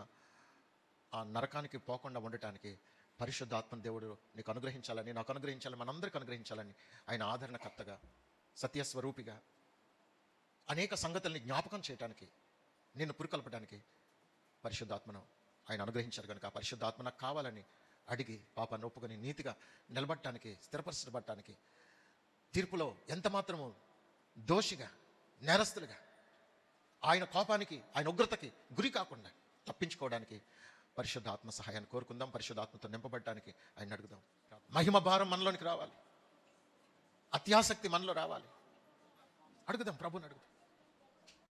ఆ నరకానికి పోకుండా ఉండటానికి పరిశుద్ధాత్మ దేవుడు నీకు అనుగ్రహించాలని, నాకు అనుగ్రహించాలని, మనందరికీ అనుగ్రహించాలని ఆయన ఆదరణకర్తగా, సత్యస్వరూపిగా అనేక సంగతుల్ని జ్ఞాపకం చేయడానికి, నిన్ను పురికొల్పడానికి పరిశుద్ధాత్మను ఆయన అనుగ్రహించారు కనుక ఆ పరిశుద్ధాత్మ నాకు కావాలని అడిగి పాపాన్ని ఒప్పుకొని నీతిగా నిలబడటానికి, స్థిరపరచబడటానికి, తీర్పులో ఎంత మాత్రము దోషిగా, నేరస్తులుగా ఆయన కోపానికి, ఆయన ఉగ్రతకి గురి కాకుండా తప్పించుకోవడానికి పరిశుద్ధాత్మ సహాయాన్ని కోరుకుందాం. పరిశుద్ధాత్మతో నింపబడడానికి ఆయన అడుగుదాం. మహిమ భారం మనలోనికి రావాలి, అత్యాసక్తి మనలో రావాలి. అడుగుదాం, ప్రభుని అడుగుదాం.